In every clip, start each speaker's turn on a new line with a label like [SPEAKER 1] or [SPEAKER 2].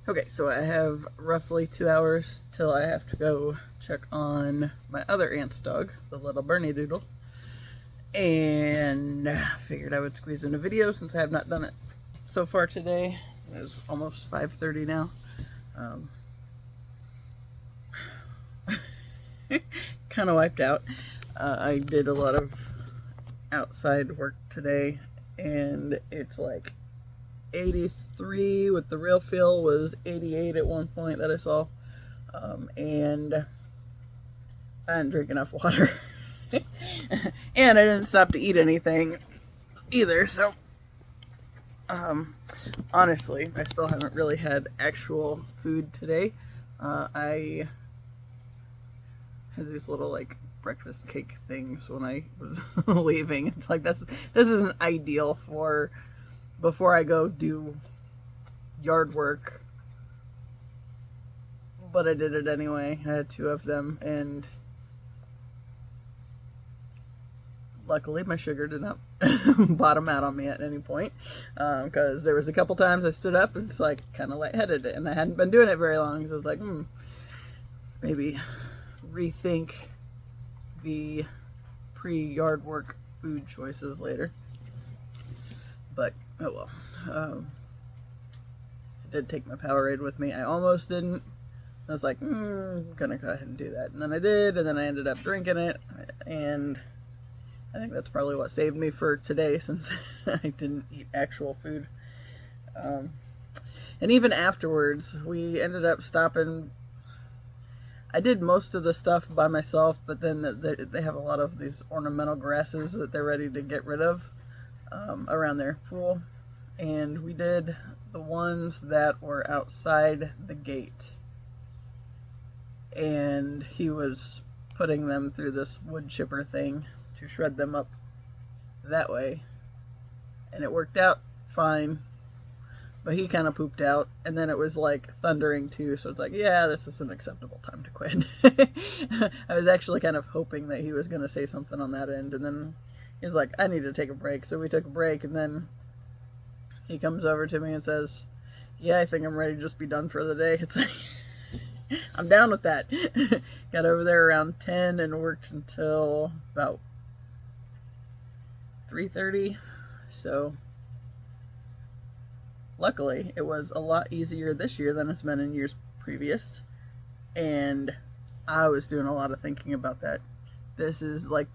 [SPEAKER 1] Okay, so I have roughly 2 hours till I have to go check on my other aunt's dog, the little Bernie Doodle. And I figured I would squeeze in a video since I have not done it so far today. It's almost 5:30 now. Kind of wiped out. I did a lot of outside work today, and it's like 83 with the real feel was 88 at one point that I saw. And I didn't drink enough water. And I didn't stop to eat anything either, so honestly, I still haven't really had actual food today. I had these little like breakfast cake things when I was leaving. It's like this isn't ideal for before I go do yard work, but I did it anyway. I had 2 of them, and luckily my sugar did not bottom out on me at any point, because there was a couple times I stood up and it's like kind of lightheaded, and I hadn't been doing it very long, so I was like, maybe rethink the pre-yard work food choices later. But oh well. I did take my Powerade with me. I almost didn't. I was like, I'm gonna go ahead and do that, and then I did, and then I ended up drinking it, and I think that's probably what saved me for today, since I didn't eat actual food. And even afterwards, we ended up stopping. I did most of the stuff by myself, but then they have a lot of these ornamental grasses that they're ready to get rid of around their pool. And we did the ones that were outside the gate. And he was putting them through this wood chipper thing to shred them up that way. And it worked out fine. But he kind of pooped out, and then it was like thundering too, so it's like, yeah, this is an acceptable time to quit. I was actually kind of hoping that he was going to say something on that end, and then he's like, I need to take a break. So we took a break, and then he comes over to me and says, yeah, I think I'm ready to just be done for the day. It's like, I'm down with that. Got over there around 10 and worked until about 3:30, so luckily, it was a lot easier this year than it's been in years previous, and I was doing a lot of thinking about that. This is like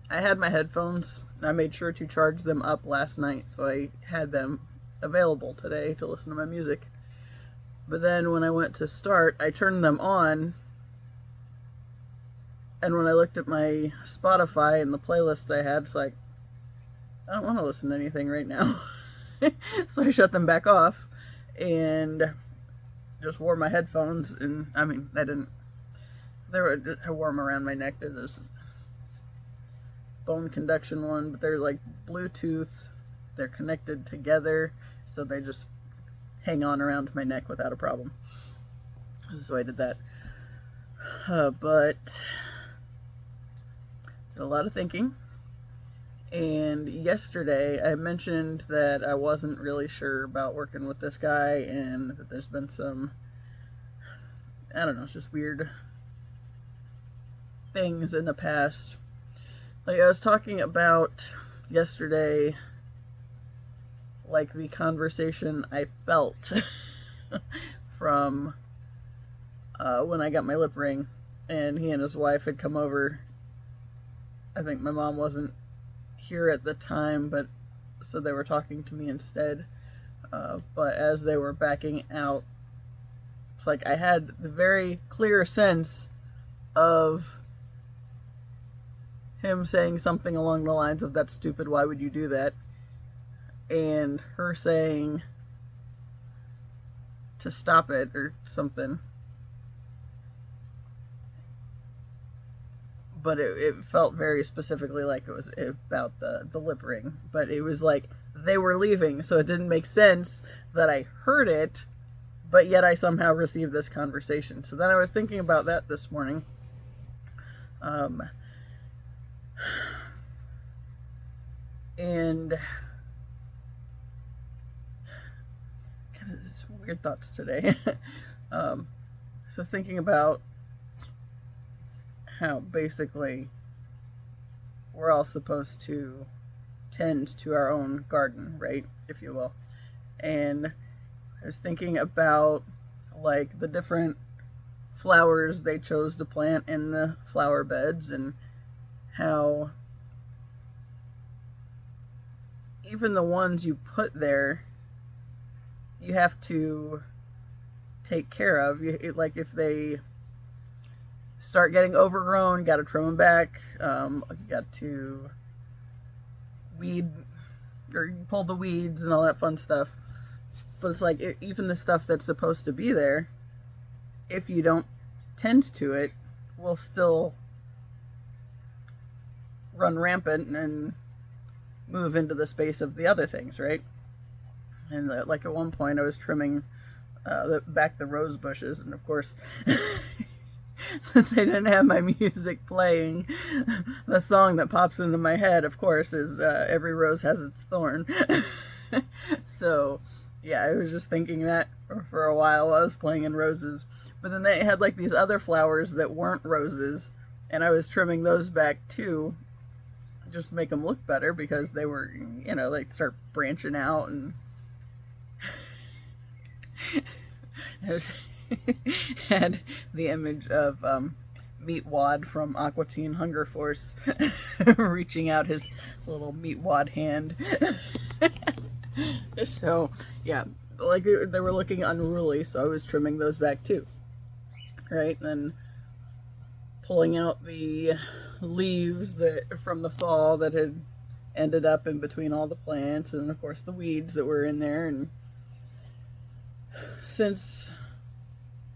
[SPEAKER 1] I had my headphones. I made sure to charge them up last night, so I had them available today to listen to my music. But then when I went to start, I turned them on, and when I looked at my Spotify and the playlists I had, it's like, I don't want to listen to anything right now. So I shut them back off and just wore my headphones. And I mean, they were warm around my neck. There's this bone conduction one, but they're like Bluetooth. They're connected together, so they just hang on around my neck without a problem. So I did that. But did a lot of thinking. And yesterday I mentioned that I wasn't really sure about working with this guy, and that there's been some, I don't know, it's just weird things in the past. Like I was talking about yesterday, like the conversation I felt from when I got my lip ring, and he and his wife had come over. I think my mom wasn't here at the time, but so they were talking to me instead. But as they were backing out, it's like I had the very clear sense of him saying something along the lines of, that's stupid, why would you do that? And her saying to stop it or something. But it felt very specifically like it was about the lip ring. But it was like they were leaving, so it didn't make sense that I heard it, but yet I somehow received this conversation. So then I was thinking about that this morning. And It's weird thoughts today. So thinking about how basically we're all supposed to tend to our own garden, right? If you will. And I was thinking about like the different flowers they chose to plant in the flower beds, and how even the ones you put there, you have to take care of. Like if they start getting overgrown, got to trim them back. You got to weed or pull the weeds and all that fun stuff. But it's like even the stuff that's supposed to be there, if you don't tend to it, will still run rampant and move into the space of the other things, right? And like at one point I was trimming back the rose bushes, and of course since I didn't have my music playing, the song that pops into my head, of course, is Every Rose Has Its Thorn. So yeah, I was just thinking that for a while while I was playing in roses. But then they had like these other flowers that weren't roses, and I was trimming those back too, just to make them look better, because they were, like start branching out. And had the image of Meat Wad from Aqua Teen Hunger Force reaching out his little Meat Wad hand. So yeah, like they were looking unruly, so I was trimming those back too, right? And then pulling out the leaves that from the fall that had ended up in between all the plants, and of course the weeds that were in there. And since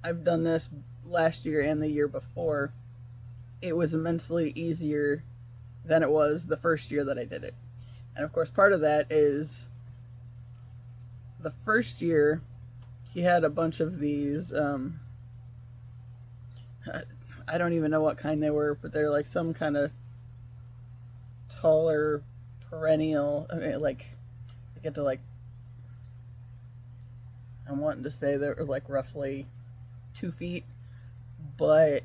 [SPEAKER 1] I've done this last year and the year before, it was immensely easier than it was the first year that I did it. And of course part of that is the first year he had a bunch of these I don't even know what kind they were, but they're like some kind of taller perennial. I mean, like I get to like, I'm wanting to say they're like roughly 2 feet, but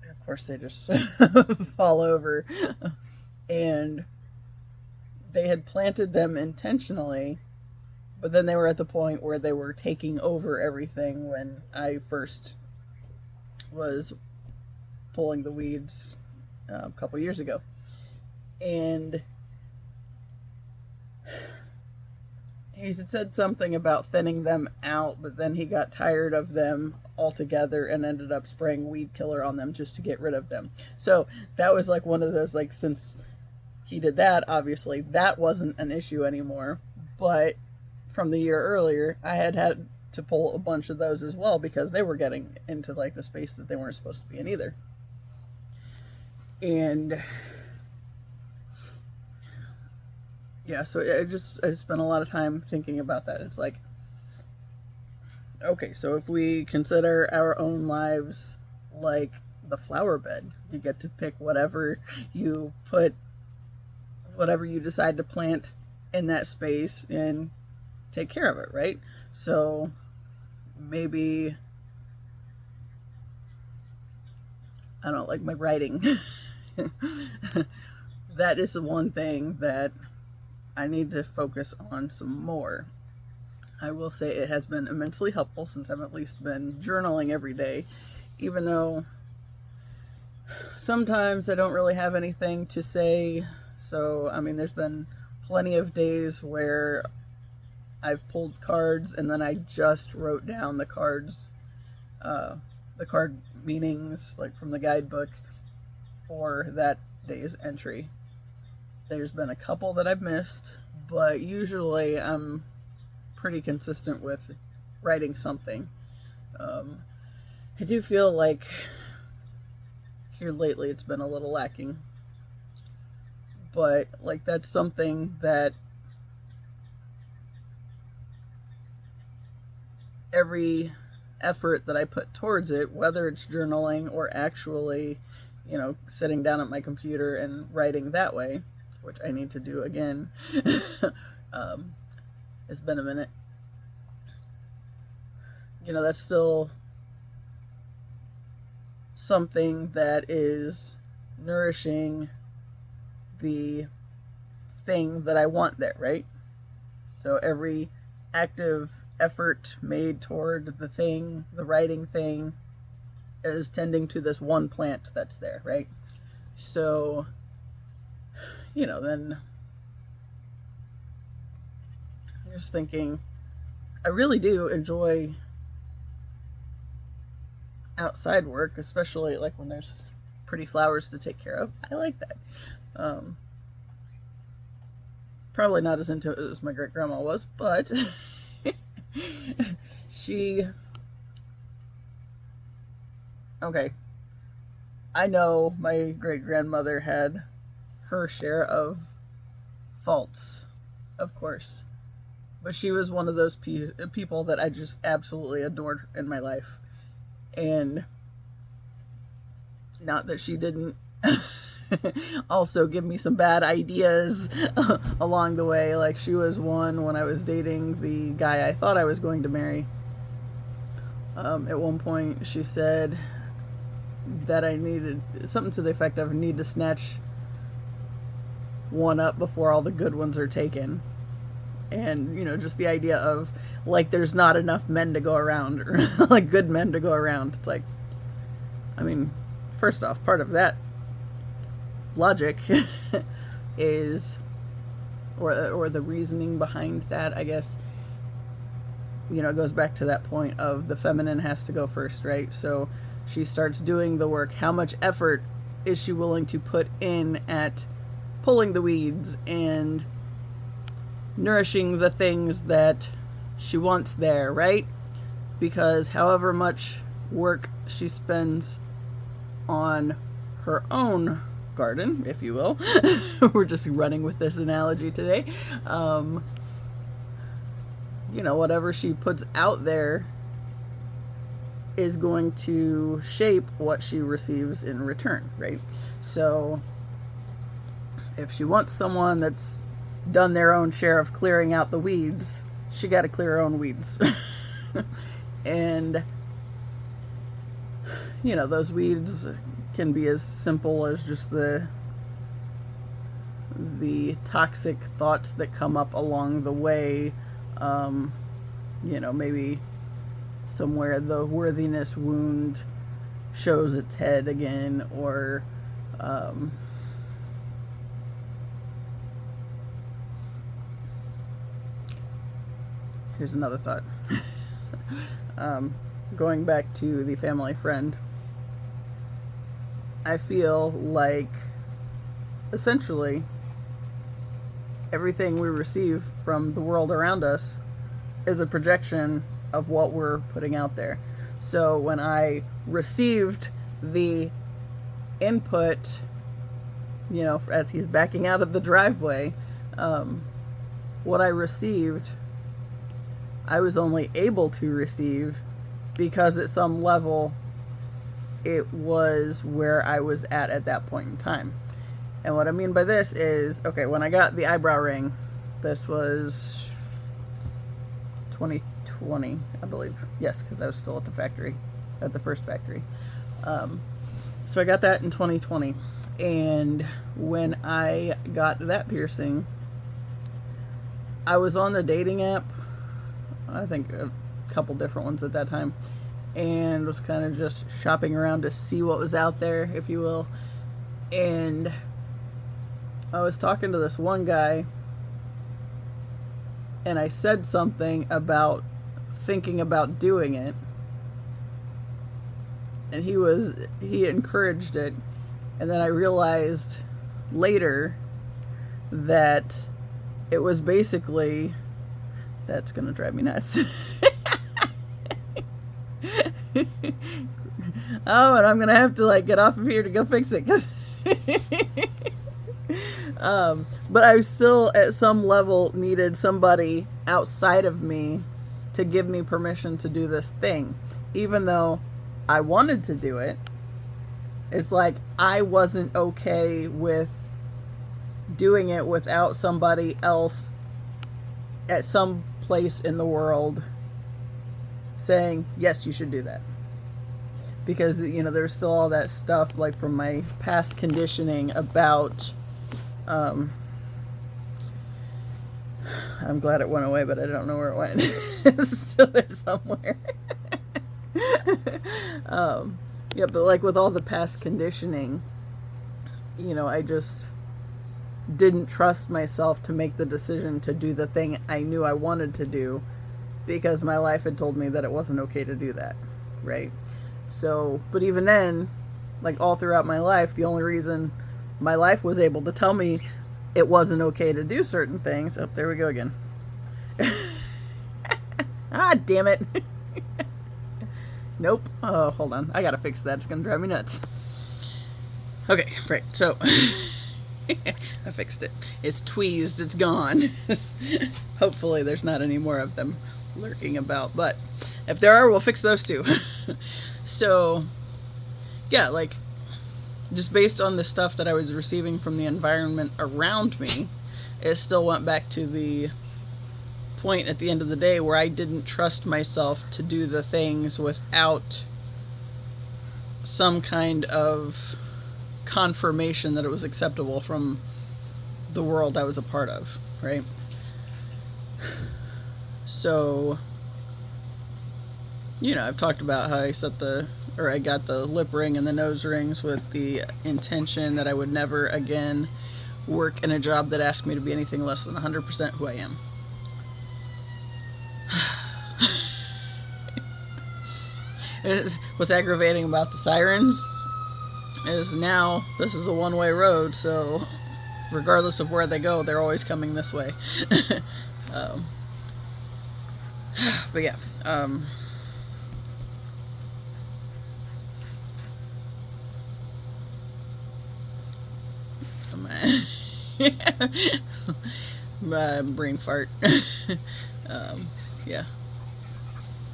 [SPEAKER 1] of course they just fall over. And they had planted them intentionally, but then they were at the point where they were taking over everything when I first was pulling the weeds a couple years ago. And he had said something about thinning them out, but then he got tired of them altogether and ended up spraying weed killer on them just to get rid of them. So that was like one of those, like, since he did that, obviously that wasn't an issue anymore. But from the year earlier, I had to pull a bunch of those as well, because they were getting into like the space that they weren't supposed to be in either. And yeah, so I spent a lot of time thinking about that. It's like, okay, so if we consider our own lives like the flower bed, you get to pick whatever you decide to plant in that space and take care of it, right? So maybe, I don't know, like my writing. That is the one thing that I need to focus on some more. I will say it has been immensely helpful since I've at least been journaling every day, even though sometimes I don't really have anything to say. So, I mean, there's been plenty of days where I've pulled cards and then I just wrote down the cards, the card meanings, like from the guidebook for that day's entry. There's been a couple that I've missed, but usually I'm pretty consistent with writing something. I do feel like here lately it's been a little lacking, but like that's something that every effort that I put towards it, whether it's journaling or actually, sitting down at my computer and writing that way, which I need to do again, It's been a minute. That's still something that is nourishing the thing that I want there, right? So every active effort made toward the thing, the writing thing, is tending to this one plant that's there, right? So, then you're just thinking, I really do enjoy outside work, especially like when there's pretty flowers to take care of. I like that. Probably not as into it as my great grandma was, but okay. I know my great grandmother had her share of faults, of course, but she was one of those people that I just absolutely adored in my life. And not that she didn't also give me some bad ideas along the way. Like, she was one when I was dating the guy I thought I was going to marry. At one point, she said that I needed something to the effect of need to snatch one up before all the good ones are taken. And, just the idea of, like, there's not enough men to go around, or like good men to go around. It's like, I mean, first off, part of that logic is, or the reasoning behind that, I guess, it goes back to that point of the feminine has to go first, right? So she starts doing the work. How much effort is she willing to put in at pulling the weeds and nourishing the things that she wants there, right? Because however much work she spends on her own garden, if you will, we're just running with this analogy today, whatever she puts out there is going to shape what she receives in return, right? So if she wants someone that's done their own share of clearing out the weeds, she got to clear her own weeds. And, those weeds can be as simple as just the toxic thoughts that come up along the way. Maybe somewhere the worthiness wound shows its head again, or here's another thought. Going back to the family friend, I feel like essentially everything we receive from the world around us is a projection of what we're putting out there. So when I received the input, as he's backing out of the driveway, what I received, I was only able to receive because at some level it was where I was at that point in time. And what I mean by this is, okay, when I got the eyebrow ring, this was 2020, I believe. Yes, because I was still at the factory, at the first factory. So I got that in 2020. And when I got that piercing, I was on a dating app, I think a couple different ones at that time, and was kind of just shopping around to see what was out there, if you will. And I was talking to this one guy, and I said something about thinking about doing it, and he encouraged it. And then I realized later that it was basically, that's gonna drive me nuts. Oh, and I'm gonna have to get off of here to go fix it, but I still at some level needed somebody outside of me to give me permission to do this thing. Even though I wanted to do it, it's like I wasn't okay with doing it without somebody else at some place in the world saying, yes, you should do that. Because, you know, there's still all that stuff, like, from my past conditioning about, I'm glad it went away, but I don't know where it went. It's still there somewhere. Yeah, but, like, with all the past conditioning, you know, I just didn't trust myself to make the decision to do the thing I knew I wanted to do, because my life had told me that it wasn't okay to do that, right? So, but even then, like, all throughout my life, the only reason my life was able to tell me it wasn't okay to do certain things. Oh, there we go again. Ah, damn it. Nope. Oh, hold on. I gotta fix that. It's gonna drive me nuts. Okay, right. So, I fixed it. It's tweezed. It's gone. Hopefully there's not any more of them lurking about. But if there are, we'll fix those too. So, yeah, like, just based on the stuff that I was receiving from the environment around me, it still went back to the point at the end of the day where I didn't trust myself to do the things without some kind of confirmation that it was acceptable from the world I was a part of, right? So, you know, I've talked about how I got the lip ring and the nose rings with the intention that I would never again work in a job that asked me to be anything less than 100% who I am. What's aggravating about the sirens is now this is a one-way road, so regardless of where they go, they're always coming this way. But yeah, my brain fart. Yeah.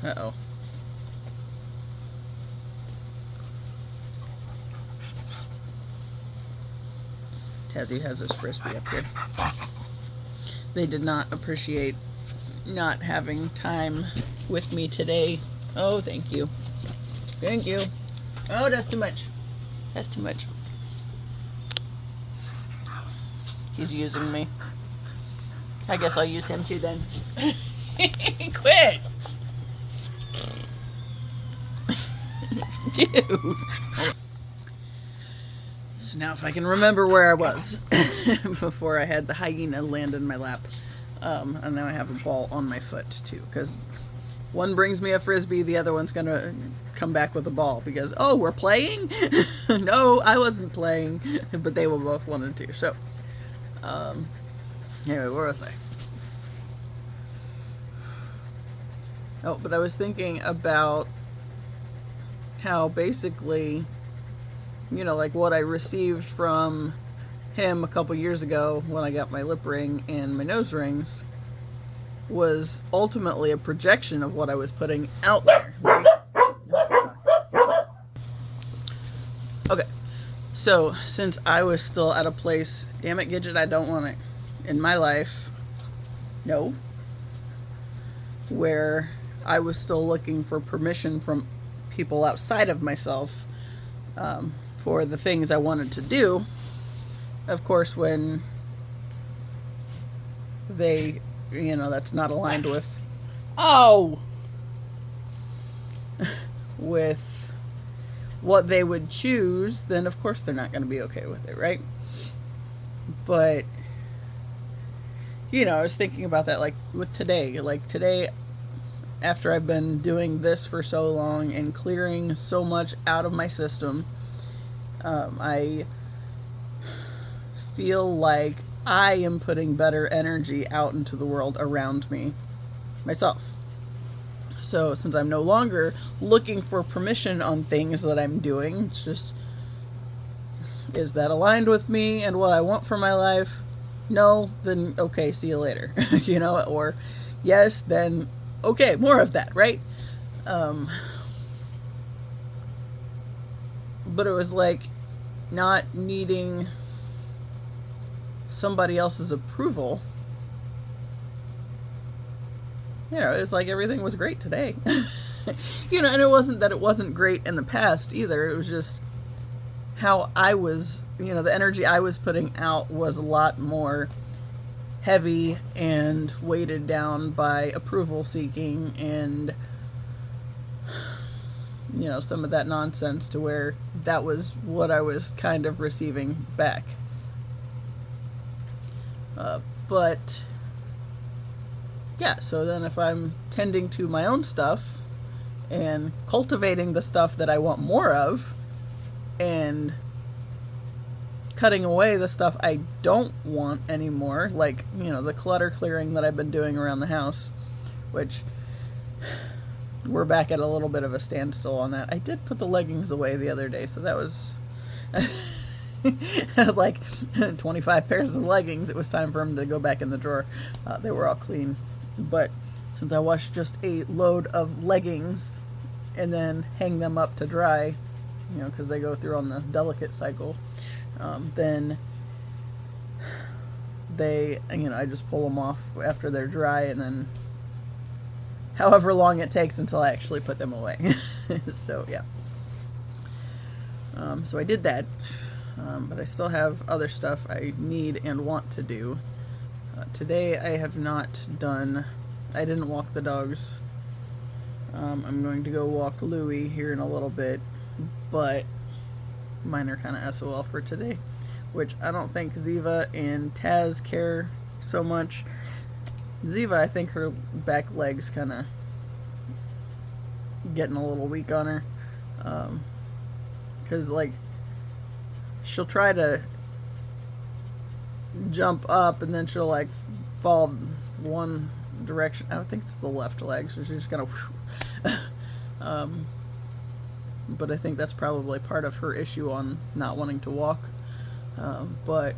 [SPEAKER 1] Uh-oh. Tazzy has his frisbee up here. They did not appreciate not having time with me today. Oh, thank you. Thank you. Oh, that's too much. That's too much. He's using me. I guess I'll use him too then. Quit! Dude! So now if I can remember where I was before I had the hyena land in my lap. And now I have a ball on my foot too, because one brings me a frisbee, the other one's gonna come back with a ball because, oh, we're playing? No, I wasn't playing, but they will both wanted to. So, anyway, where was I? Oh, but I was thinking about how basically, you know, like what I received from him a couple years ago when I got my lip ring and my nose rings was ultimately a projection of what I was putting out there. Right? Okay, so since I was still at a place, damn it, Gidget, I don't want it in my life, no, where I was still looking for permission from people outside of myself for the things I wanted to do. Of course, when they, you know, that's not aligned with, with what they would choose, then of course they're not going to be okay with it, right? But, you know, I was thinking about that, like, with today. Like, today, after I've been doing this for so long and clearing so much out of my system, I feel like I am putting better energy out into the world around me myself. So since I'm no longer looking for permission on things that I'm doing, it's just, is that aligned with me and what I want for my life? No, then okay, see you later. You know, or yes, then okay, more of that, right? But it was like not needing somebody else's approval it's like everything was great today. And it wasn't that it wasn't great in the past either. It was just how I was, the energy I was putting out was a lot more heavy and weighted down by approval seeking and, some of that nonsense, to where that was what I was kind of receiving back. But yeah, so then if I'm tending to my own stuff and cultivating the stuff that I want more of and cutting away the stuff I don't want anymore, like, the clutter clearing that I've been doing around the house, which we're back at a little bit of a standstill on that. I did put the leggings away the other day, so that was like 25 pairs of leggings. It was time for them to go back in the drawer. They were all clean. But since I washed just a load of leggings and then hang them up to dry, because they go through on the delicate cycle, then they, I just pull them off after they're dry, and then however long it takes until I actually put them away. So yeah. So I did that, but I still have other stuff I need and want to do. Today I have not done, I didn't walk the dogs. I'm going to go walk Louie here in a little bit, but mine are kind of SOL for today, which I don't think Ziva and Taz care so much. Ziva, I think her back leg's kind of getting a little weak on her, because like she'll try to jump up and then she'll like fall one direction. I think it's the left leg, so she's just kind of but I think that's probably part of her issue on not wanting to walk. But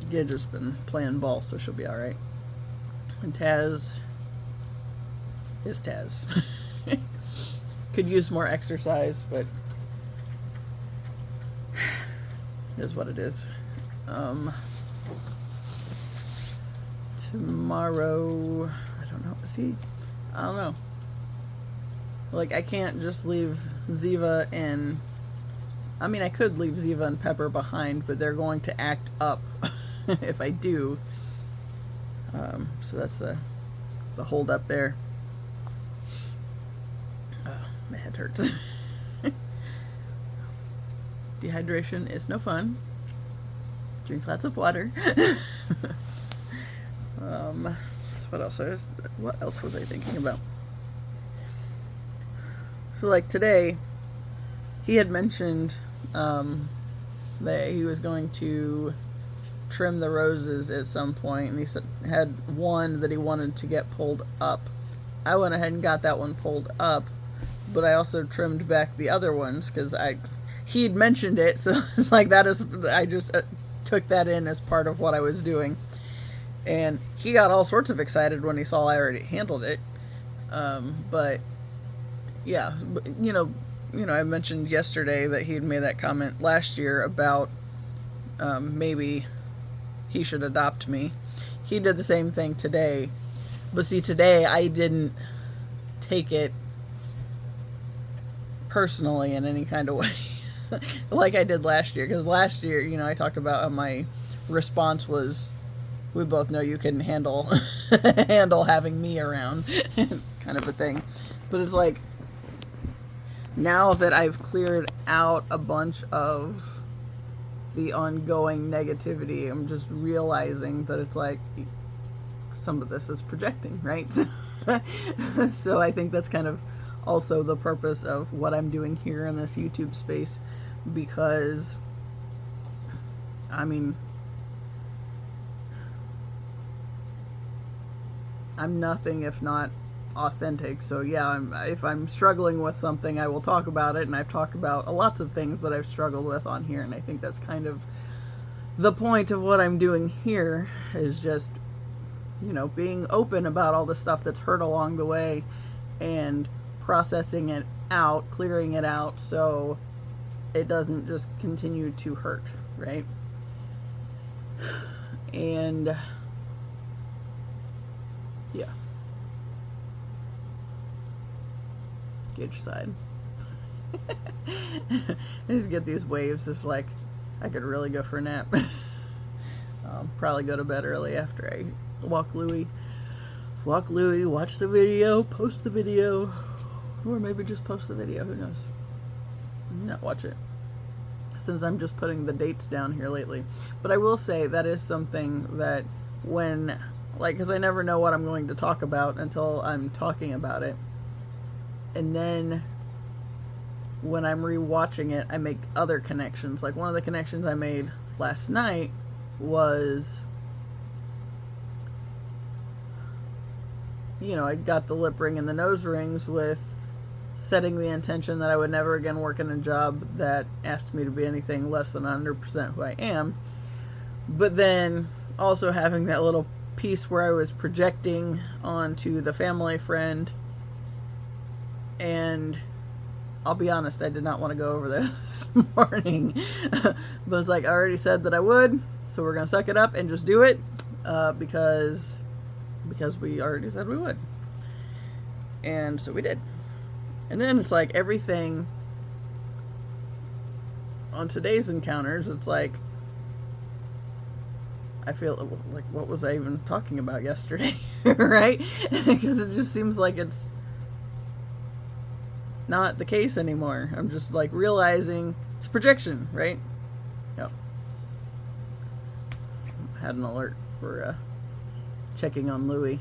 [SPEAKER 1] Gidget's been playing ball, so she'll be alright. And Taz is Taz. Could use more exercise, but is what it is. Tomorrow, I don't know. I don't know. Like, I can't just leave Ziva and, I could leave Ziva and Pepper behind, but they're going to act up if I do. So that's the hold up there. Oh, my head hurts. Dehydration is no fun. Drink lots of water. What else was I thinking about? So like today, he had mentioned that he was going to trim the roses at some point, and he had one that he wanted to get pulled up. I went ahead and got that one pulled up, but I also trimmed back the other ones because he'd mentioned it, so it's like I just took that in as part of what I was doing. And he got all sorts of excited when he saw I already handled it. But yeah, I mentioned yesterday that he'd made that comment last year about maybe he should adopt me. He did the same thing today. But see, today I didn't take it personally in any kind of way like I did last year. Because last year, I talked about how my response was, we both know you can handle having me around kind of a thing. But it's like, now that I've cleared out a bunch of the ongoing negativity, I'm just realizing that it's like some of this is projecting, right? So I think that's kind of also the purpose of what I'm doing here in this YouTube space, because I'm nothing if not authentic. So yeah, if I'm struggling with something, I will talk about it, and I've talked about lots of things that I've struggled with on here, and I think that's kind of the point of what I'm doing here, is just, being open about all the stuff that's hurt along the way and processing it out, clearing it out, so it doesn't just continue to hurt, right? And yeah. Gauge side. I just get these waves of like, I could really go for a nap. Probably go to bed early after I walk Louie. Watch the video, post the video, or maybe just post the video, who knows. Not watch it, since I'm just putting the dates down here lately. But I will say that is something that when, like, because I never know what I'm going to talk about until I'm talking about it. And then when I'm rewatching it, I make other connections. Like, one of the connections I made last night was, you know, I got the lip ring and the nose rings with setting the intention that I would never again work in a job that asked me to be anything less than 100% who I am. But then also having that little piece where I was projecting onto the family friend. And I'll be honest, I did not want to go over this morning. But it's like, I already said that I would, so we're going to suck it up and just do it, because we already said we would. And so we did. And then it's like everything on today's encounters, it's like, I feel like, what was I even talking about yesterday? Right? Because it just seems like it's not the case anymore. I'm just like realizing it's a projection, right? Yep. Had an alert for checking on Louie.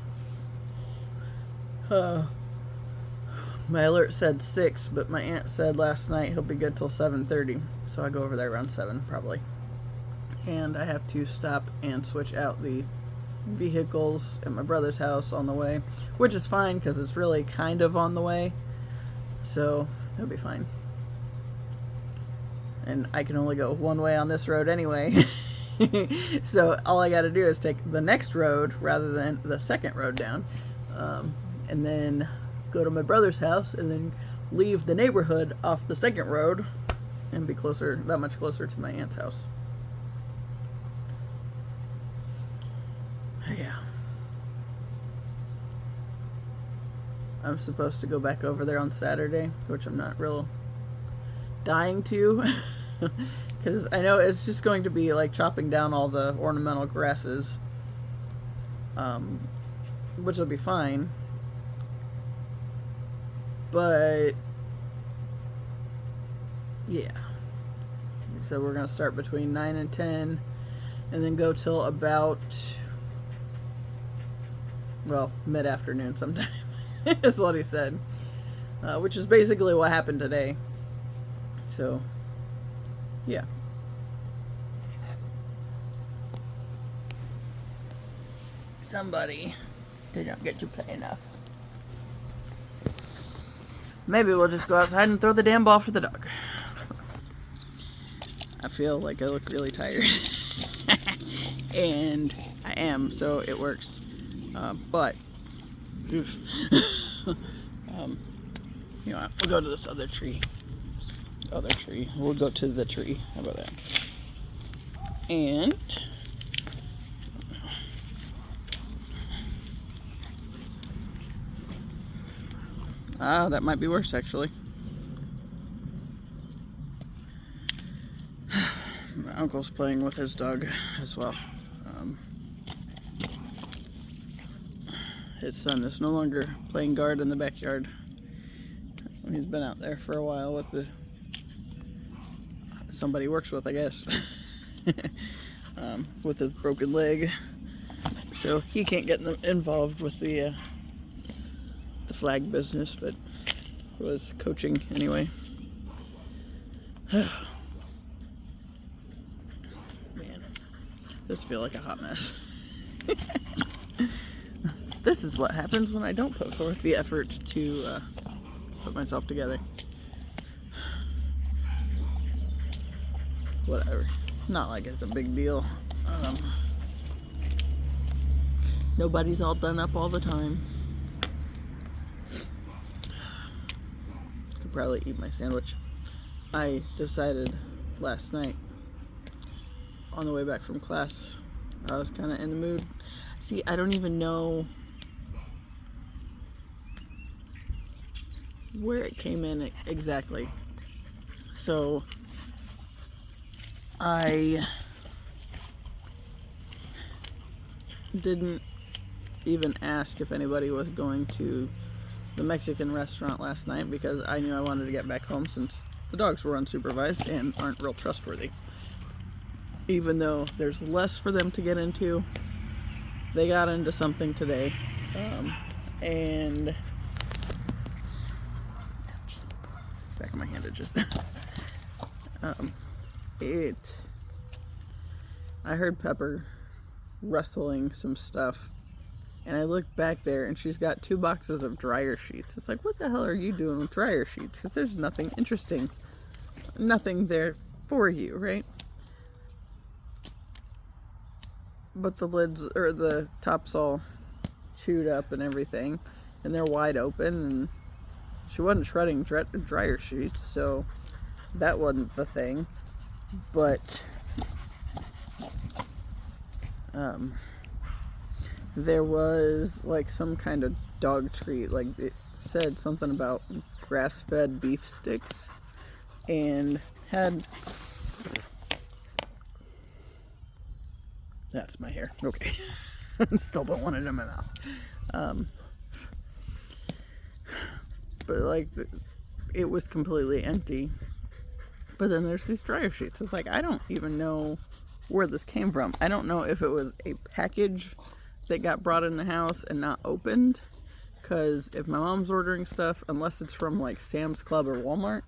[SPEAKER 1] My alert said 6, but my aunt said last night he'll be good till 7:30, so I go over there around 7 probably. And I have to stop and switch out the vehicles at my brother's house on the way, which is fine because it's really kind of on the way, so it'll be fine. And I can only go one way on this road anyway. So all I got to do is take the next road rather than the second road down, and then go to my brother's house, and then leave the neighborhood off the second road and be closer, that much closer to my aunt's house. Yeah. I'm supposed to go back over there on Saturday, which I'm not real dying to. Because I know it's just going to be like chopping down all the ornamental grasses, which will be fine. But yeah, so we're going to start between 9 and 10 and then go till about, well, mid-afternoon sometime is what he said, which is basically what happened today. So yeah. Somebody did not get to play enough. Maybe we'll just go outside and throw the damn ball for the dog. I feel like I look really tired. And I am, so it works. But, oof. You know what? We'll go to this other tree. We'll go to the tree. How about that? And that might be worse, actually. My uncle's playing with his dog as well. His son is no longer playing guard in the backyard. He's been out there for a while with somebody he works with, I guess. With his broken leg. So he can't get involved with the flag business, but was coaching anyway. Man, this feels like a hot mess. This is what happens when I don't put forth the effort to put myself together. Whatever. Not like it's a big deal. Nobody's all done up all the time. Could probably eat my sandwich. I decided last night on the way back from class, I was kind of in the mood. See, I don't even know where it came in exactly. So I didn't even ask if anybody was going to the Mexican restaurant last night because I knew I wanted to get back home since the dogs were unsupervised and aren't real trustworthy. Even though there's less for them to get into, they got into something today. And back of my hand, it just I heard Pepper rustling some stuff, and I looked back there and she's got 2 boxes of dryer sheets. It's like, what the hell are you doing with dryer sheets? Because there's nothing interesting, nothing there for you, right? But the lids, or the top's all chewed up and everything, and they're wide open, and she wasn't shredding dryer sheets, so that wasn't the thing. But there was like some kind of dog treat, like it said something about grass-fed beef sticks, and had, that's my hair, okay. Still don't want it in my mouth. But like it was completely empty. But then there's these dryer sheets. It's like, I don't even know where this came from. I don't know if it was a package that got brought in the house and not opened. Because if my mom's ordering stuff, unless it's from like Sam's Club or Walmart,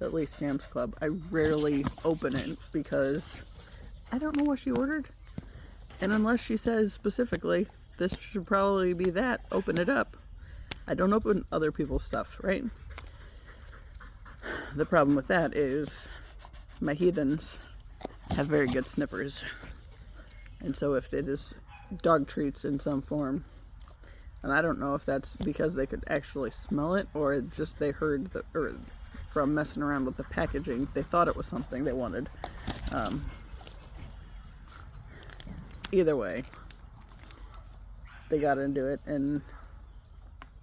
[SPEAKER 1] at least Sam's Club, I rarely open it because I don't know what she ordered. And unless she says specifically, this should probably be that, open it up. I don't open other people's stuff, right? The problem with that is my heathens have very good sniffers. And so if it is dog treats in some form, and I don't know if that's because they could actually smell it or just they heard or from messing around with the packaging, they thought it was something they wanted. Either way, they got into it and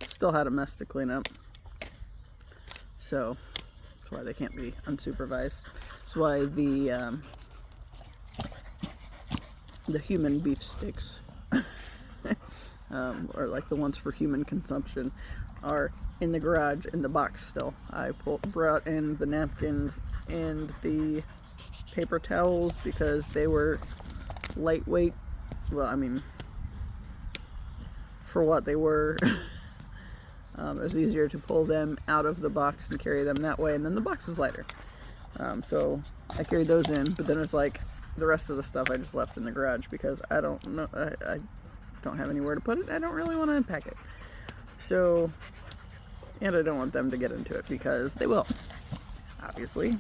[SPEAKER 1] still had a mess to clean up. So that's why they can't be unsupervised. That's why the human beef sticks, or like the ones for human consumption, are in the garage in the box still. I brought in the napkins and the paper towels because they were lightweight. Well, I mean, for what they were, it was easier to pull them out of the box and carry them that way, and then the box was lighter. So I carried those in, but then it's like the rest of the stuff I just left in the garage because I don't know, I don't have anywhere to put it. I don't really want to unpack it. So, and I don't want them to get into it because they will, obviously.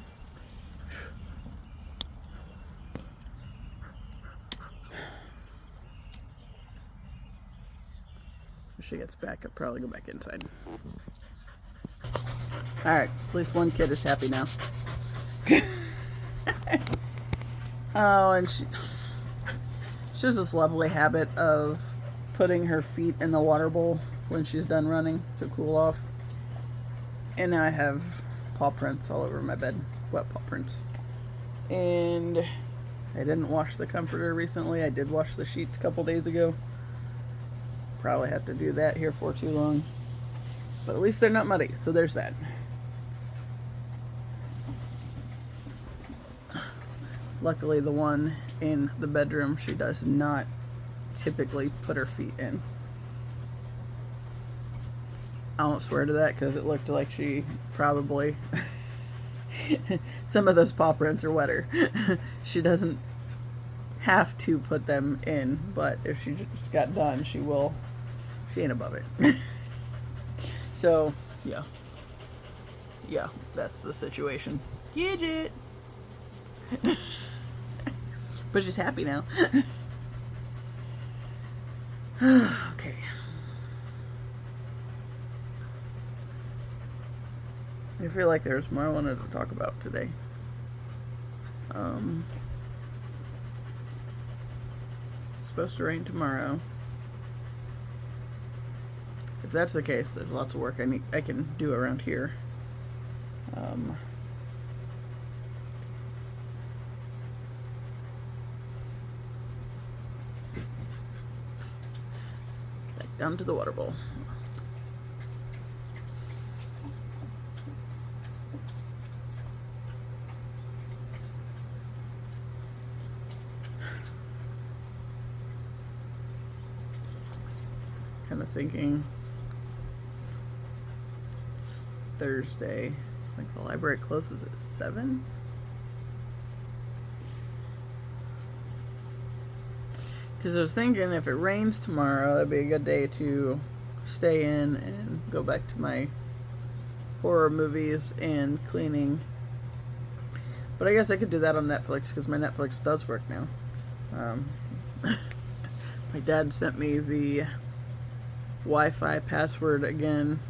[SPEAKER 1] If she gets back, I'll probably go back inside. Alright, at least one kid is happy now. Oh, and she has this lovely habit of putting her feet in the water bowl when she's done running to cool off. And now I have paw prints all over my bed, wet paw prints. And I didn't wash the comforter recently. I did wash the sheets a couple days ago. Probably have to do that here for too long. But at least they're not muddy, so there's that. Luckily, the one in the bedroom, she does not typically put her feet in. I won't swear to that because it looked like she probably... some of those paw prints are wetter. She doesn't have to put them in, but if she just got done, she will. She ain't above it. So, yeah. Yeah, that's the situation. Gidget! But she's happy now. Okay. I feel like there's more I wanted to talk about today. It's supposed to rain tomorrow. If that's the case, there's lots of work I can do around here. Back down to the water bowl. Kind of thinking it's Thursday. I think the library closes at 7. Because I was thinking if it rains tomorrow, that'd be a good day to stay in and go back to my horror movies and cleaning. But I guess I could do that on Netflix because my Netflix does work now. My dad sent me the Wi-Fi password again,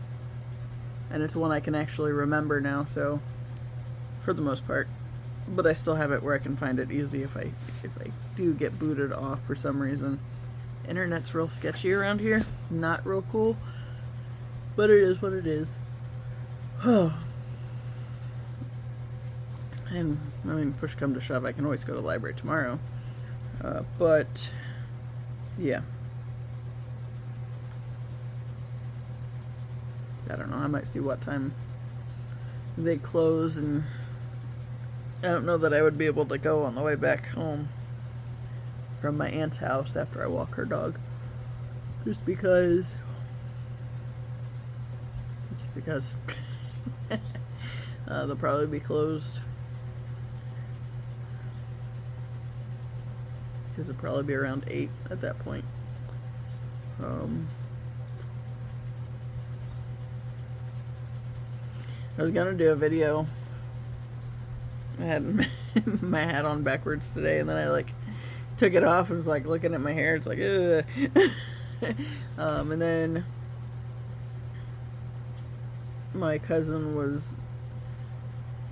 [SPEAKER 1] and it's one I can actually remember now, so for the most part. But I still have it where I can find it easy if I do get booted off for some reason. Internet's real sketchy around here. Not real cool, but it is what it is. And I mean, push come to shove, I can always go to the library tomorrow. But yeah, I don't know. I might see what time they close, and I don't know that I would be able to go on the way back home from my aunt's house after I walk her dog. Just because they'll probably be closed. Because it'll probably be around 8 at that point. I was gonna do a video. I had my hat on backwards today, and then I like took it off and was like looking at my hair. It's like, ugh. And then my cousin was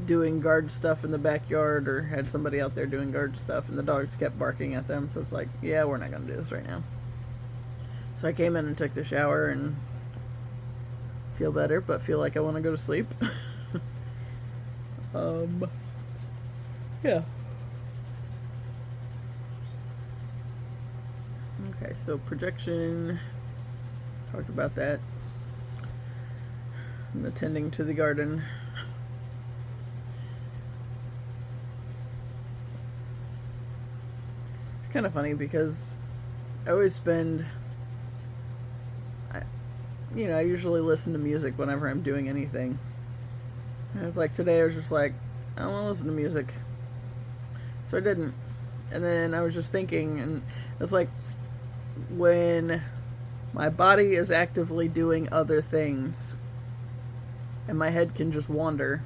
[SPEAKER 1] doing guard stuff in the backyard, or had somebody out there doing guard stuff, and the dogs kept barking at them. So it's like, yeah, we're not gonna do this right now. So I came in and took the shower and feel better, but feel like I want to go to sleep. Yeah. Okay, so projection, talked about that. And attending to the garden. It's kind of funny because I always spend, I usually listen to music whenever I'm doing anything. And it's like today I was just like, I don't want to listen to music. So I didn't. And then I was just thinking, and it's like when my body is actively doing other things and my head can just wander,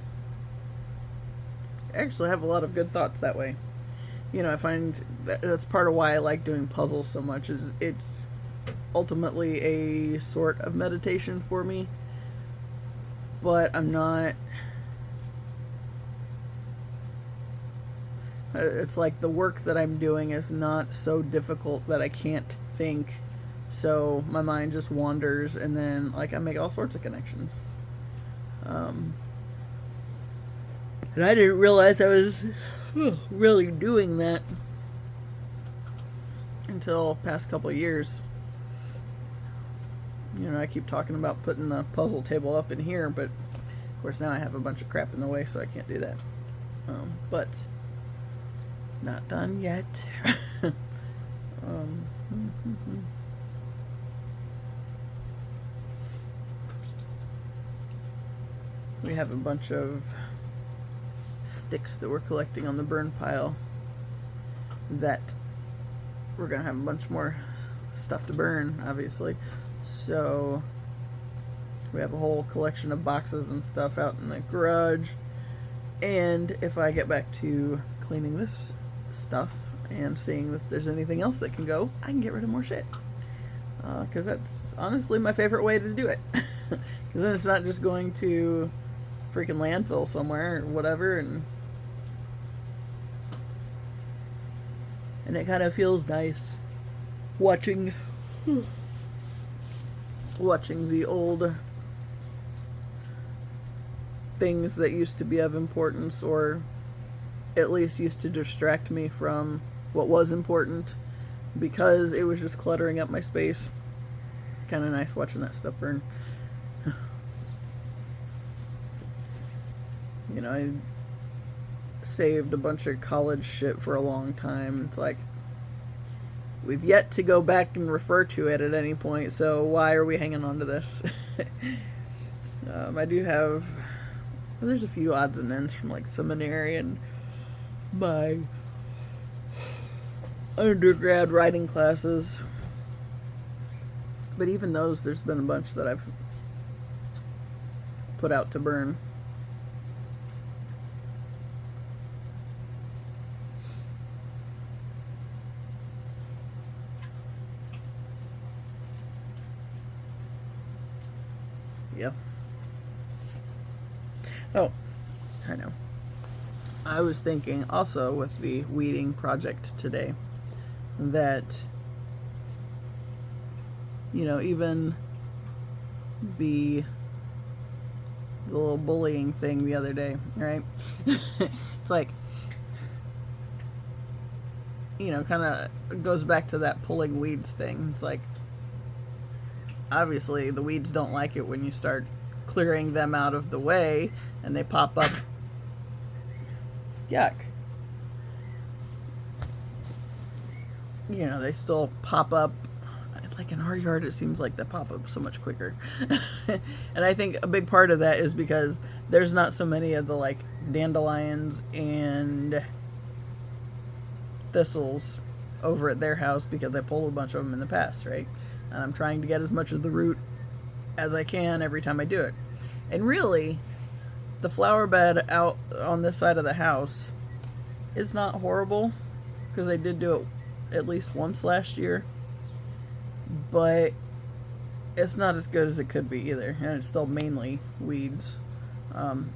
[SPEAKER 1] I actually have a lot of good thoughts that way. I find that's part of why I like doing puzzles so much, is it's ultimately a sort of meditation for me, but I'm not, it's like the work that I'm doing is not so difficult that I can't think, so my mind just wanders, and then like I make all sorts of connections. And I didn't realize I was really doing that until past couple of years. I keep talking about putting the puzzle table up in here, but of course now I have a bunch of crap in the way, so I can't do that. But not done yet. We have a bunch of sticks that we're collecting on the burn pile that we're gonna have a bunch more stuff to burn, obviously. So we have a whole collection of boxes and stuff out in the garage, and if I get back to cleaning this stuff and seeing if there's anything else that can go, I can get rid of more shit, because that's honestly my favorite way to do it. Because then it's not just going to freaking landfill somewhere or whatever, and it kind of feels nice watching watching the old things that used to be of importance, or at least used to distract me from what was important, because it was just cluttering up my space. It's kind of nice watching that stuff burn. You know, I saved a bunch of college shit for a long time. It's like, we've yet to go back and refer to it at any point, so why are we hanging on to this? I do have, there's a few odds and ends from like seminary and my undergrad writing classes, but even those, there's been a bunch that I've put out to burn. Yep. Oh, I know. I was thinking also with the weeding project today that, you know, even the little bullying thing the other day, right? It's like, you know, kind of goes back to that pulling weeds thing. It's like, obviously the weeds don't like it when you start clearing them out of the way and they pop up. Yuck. You know, they still pop up. Like in our yard, it seems like they pop up so much quicker. And I think a big part of that is because there's not so many of the like dandelions and thistles over at their house, because I pulled a bunch of them in the past, right? And I'm trying to get as much of the root as I can every time I do it. And really, the flower bed out on this side of the house is not horrible, because I did do it at least once last year. But it's not as good as it could be either, and it's still mainly weeds.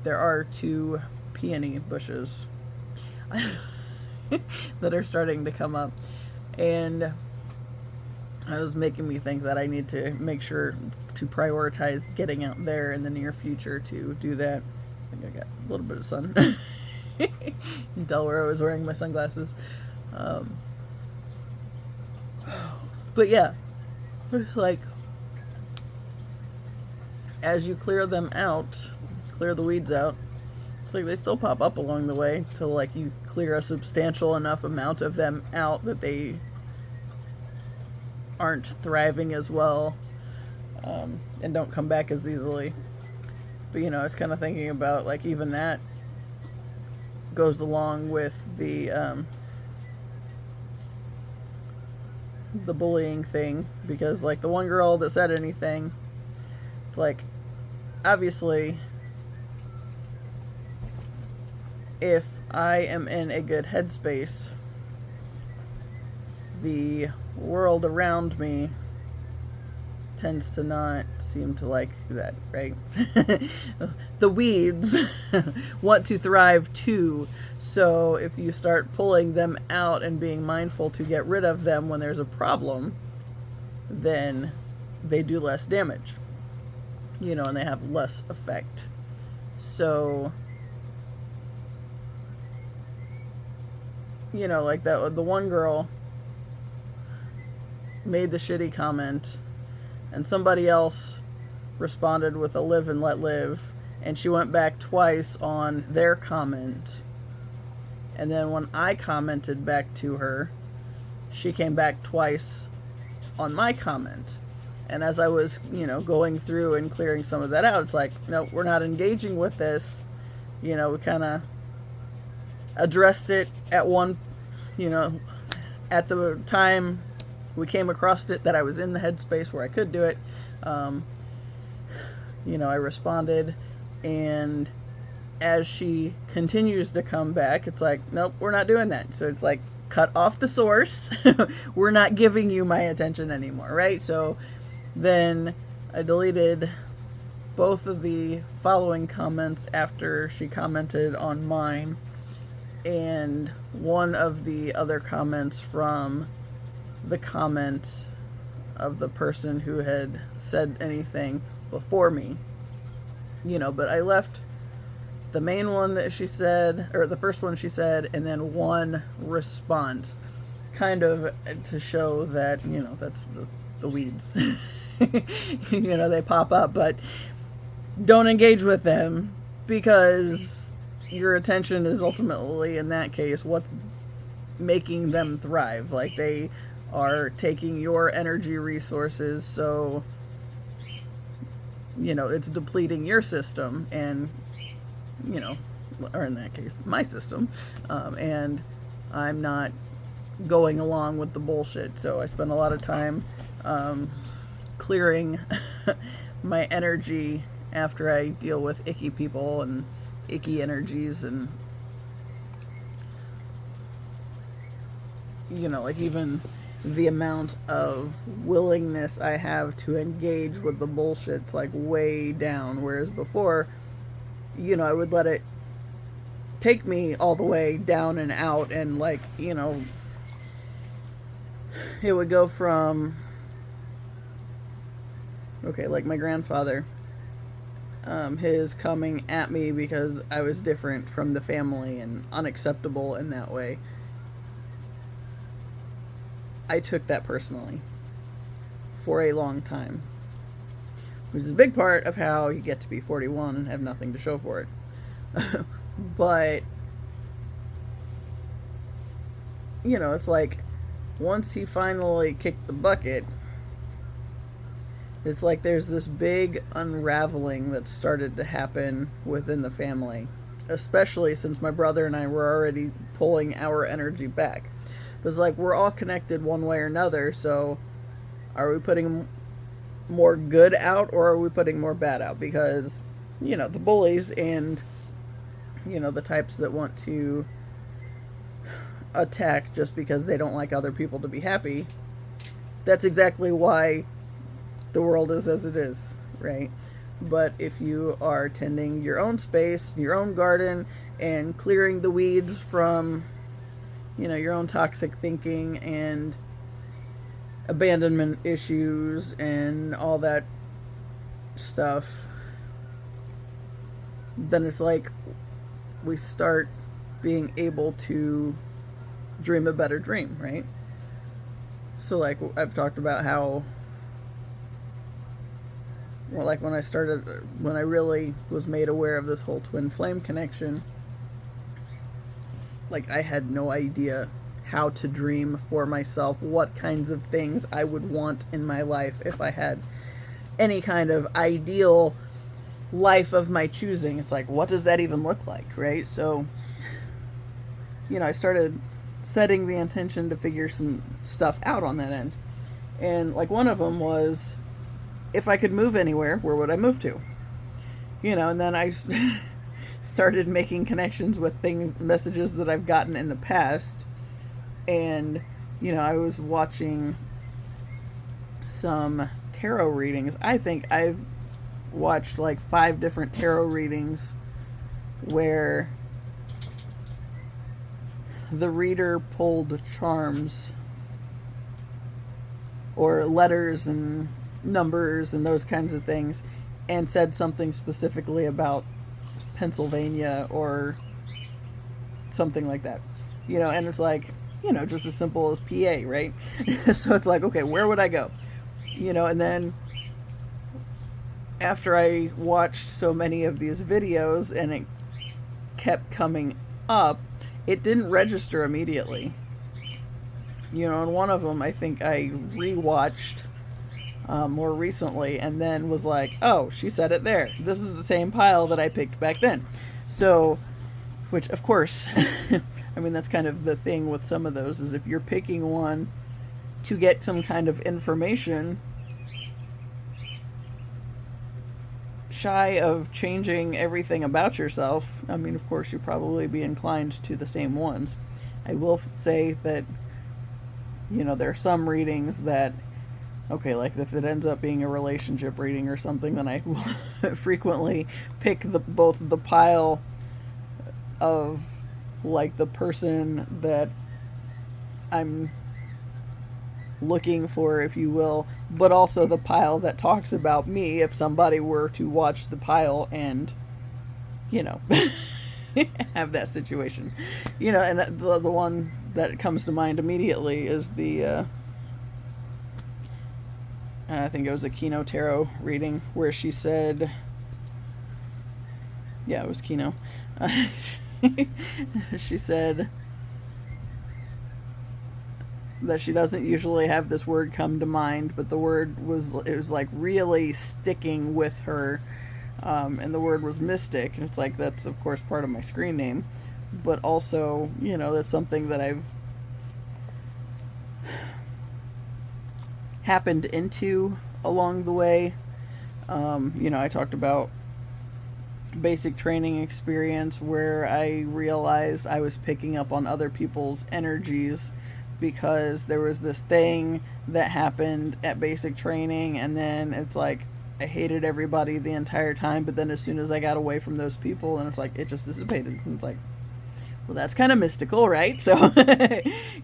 [SPEAKER 1] There are 2 peony bushes that are starting to come up, and it was making me think that I need to make sure to prioritize getting out there in the near future to do that. I think I got a little bit of sun. You can tell where I was wearing my sunglasses. But yeah, it's like, as you clear them out, clear the weeds out, it's like they still pop up along the way till like you clear a substantial enough amount of them out that they aren't thriving as well, and don't come back as easily. But you know, I was kind of thinking about like even that goes along with the bullying thing, because like the one girl that said anything, it's like, obviously if I am in a good headspace, the world around me tends to not seem to like that, right? The weeds want to thrive too. So if you start pulling them out and being mindful to get rid of them when there's a problem, then they do less damage, you know, and they have less effect. So, you know, like that, the one girl made the shitty comment, and somebody else responded with a live and let live, and she went back twice on their comment. And then when I commented back to her, she came back twice on my comment. And as I was, you know, going through and clearing some of that out, it's like, no, we're not engaging with this. You know, we kind of addressed it at one, you know, at the time we came across it that I was in the headspace where I could do it. You know, I responded, and as she continues to come back, it's like, nope, we're not doing that. So it's like, cut off the source. We're not giving you my attention anymore, right? So then I deleted both of the following comments after she commented on mine, and one of the other comments from the comment of the person who had said anything before me, but I left the main one that she said, or the first one she said, and then one response, kind of to show that, that's the weeds. They pop up, but don't engage with them, because your attention is ultimately, in that case, what's making them thrive. Like, they are taking your energy resources, so it's depleting your system, and or in that case my system, and I'm not going along with the bullshit. So I spend a lot of time clearing my energy after I deal with icky people and icky energies, and like, even the amount of willingness I have to engage with the bullshit's like way down, whereas before, I would let it take me all the way down and out, and like, it would go from, okay, like my grandfather, his coming at me because I was different from the family and unacceptable in that way. I took that personally for a long time, which is a big part of how you get to be 41 and have nothing to show for it. But, it's like, once he finally kicked the bucket, it's like there's this big unraveling that started to happen within the family, especially since my brother and I were already pulling our energy back. It's like, we're all connected one way or another, so are we putting more good out, or are we putting more bad out? Because, the bullies and, the types that want to attack just because they don't like other people to be happy, that's exactly why the world is as it is, right? But if you are tending your own space, your own garden, and clearing the weeds from, your own toxic thinking and abandonment issues and all that stuff, then it's like we start being able to dream a better dream, right? So, like, I've talked about how, well, like, when I really was made aware of this whole twin flame connection, like, I had no idea how to dream for myself, what kinds of things I would want in my life if I had any kind of ideal life of my choosing. It's like, what does that even look like, right? So, I started setting the intention to figure some stuff out on that end. And, like, one of them was, if I could move anywhere, where would I move to? And then I started making connections with messages that I've gotten in the past. And, I was watching some tarot readings. I think I've watched like 5 different tarot readings where the reader pulled charms or letters and numbers and those kinds of things and said something specifically about Pennsylvania or something like that, and it's like, just as simple as PA, right? So it's like, okay, where would I go? And then after I watched so many of these videos and it kept coming up, it didn't register immediately. And one of them I think I rewatched more recently, and then was like, oh, she said it there. This is the same pile that I picked back then. So, which, of course, I mean, that's kind of the thing with some of those, is if you're picking one to get some kind of information, shy of changing everything about yourself, I mean, of course, you'd probably be inclined to the same ones. I will say that, there are some readings that, okay, like if it ends up being a relationship reading or something, then I will frequently pick both the pile of, like, the person that I'm looking for, if you will, but also the pile that talks about me if somebody were to watch the pile and, you know, have that situation. You know, and the one that comes to mind immediately is the, I think it was a Kino Tarot reading where she said, yeah, it was Kino. She said that she doesn't usually have this word come to mind, but the word was like really sticking with her, and the word was mystic. And it's like, that's of course part of my screen name, but also, you know, that's something that I've happened into along the way. You know, I talked about basic training experience where I realized I was picking up on other people's energies because there was this thing that happened at basic training, and then it's like I hated everybody the entire time, but then as soon as I got away from those people, and it's like it just dissipated. And it's like, well, that's kind of mystical, right? So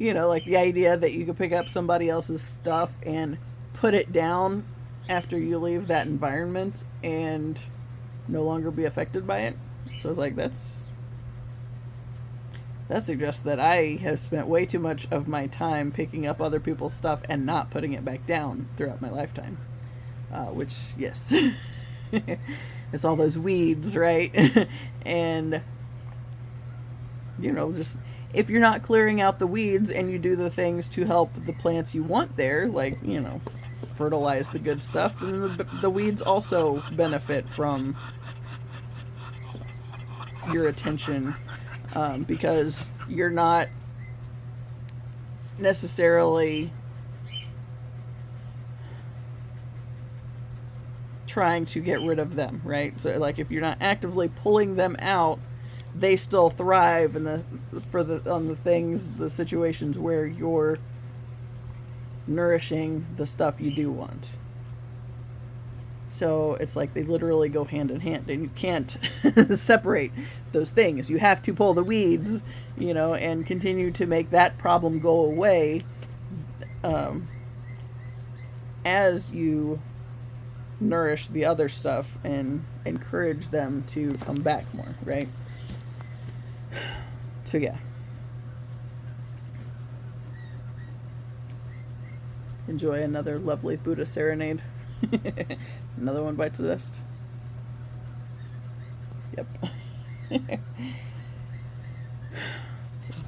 [SPEAKER 1] you know, like the idea that you could pick up somebody else's stuff and put it down after you leave that environment and no longer be affected by it. So it's like, that suggests that I have spent way too much of my time picking up other people's stuff and not putting it back down throughout my lifetime. Which, yes, it's all those weeds, right? And, you know, just if you're not clearing out the weeds and you do the things to help the plants you want there, like, you know, fertilize the good stuff, then the weeds also benefit from your attention, because you're not necessarily trying to get rid of them, right? So like if you're not actively pulling them out, they still thrive on the things, the situations where you're nourishing the stuff you do want. So it's like they literally go hand in hand, and you can't separate those things. You have to pull the weeds, you know, and continue to make that problem go away, as you nourish the other stuff and encourage them to come back more, right? So yeah. Enjoy another lovely Buddha serenade. Another one bites the dust. Yep.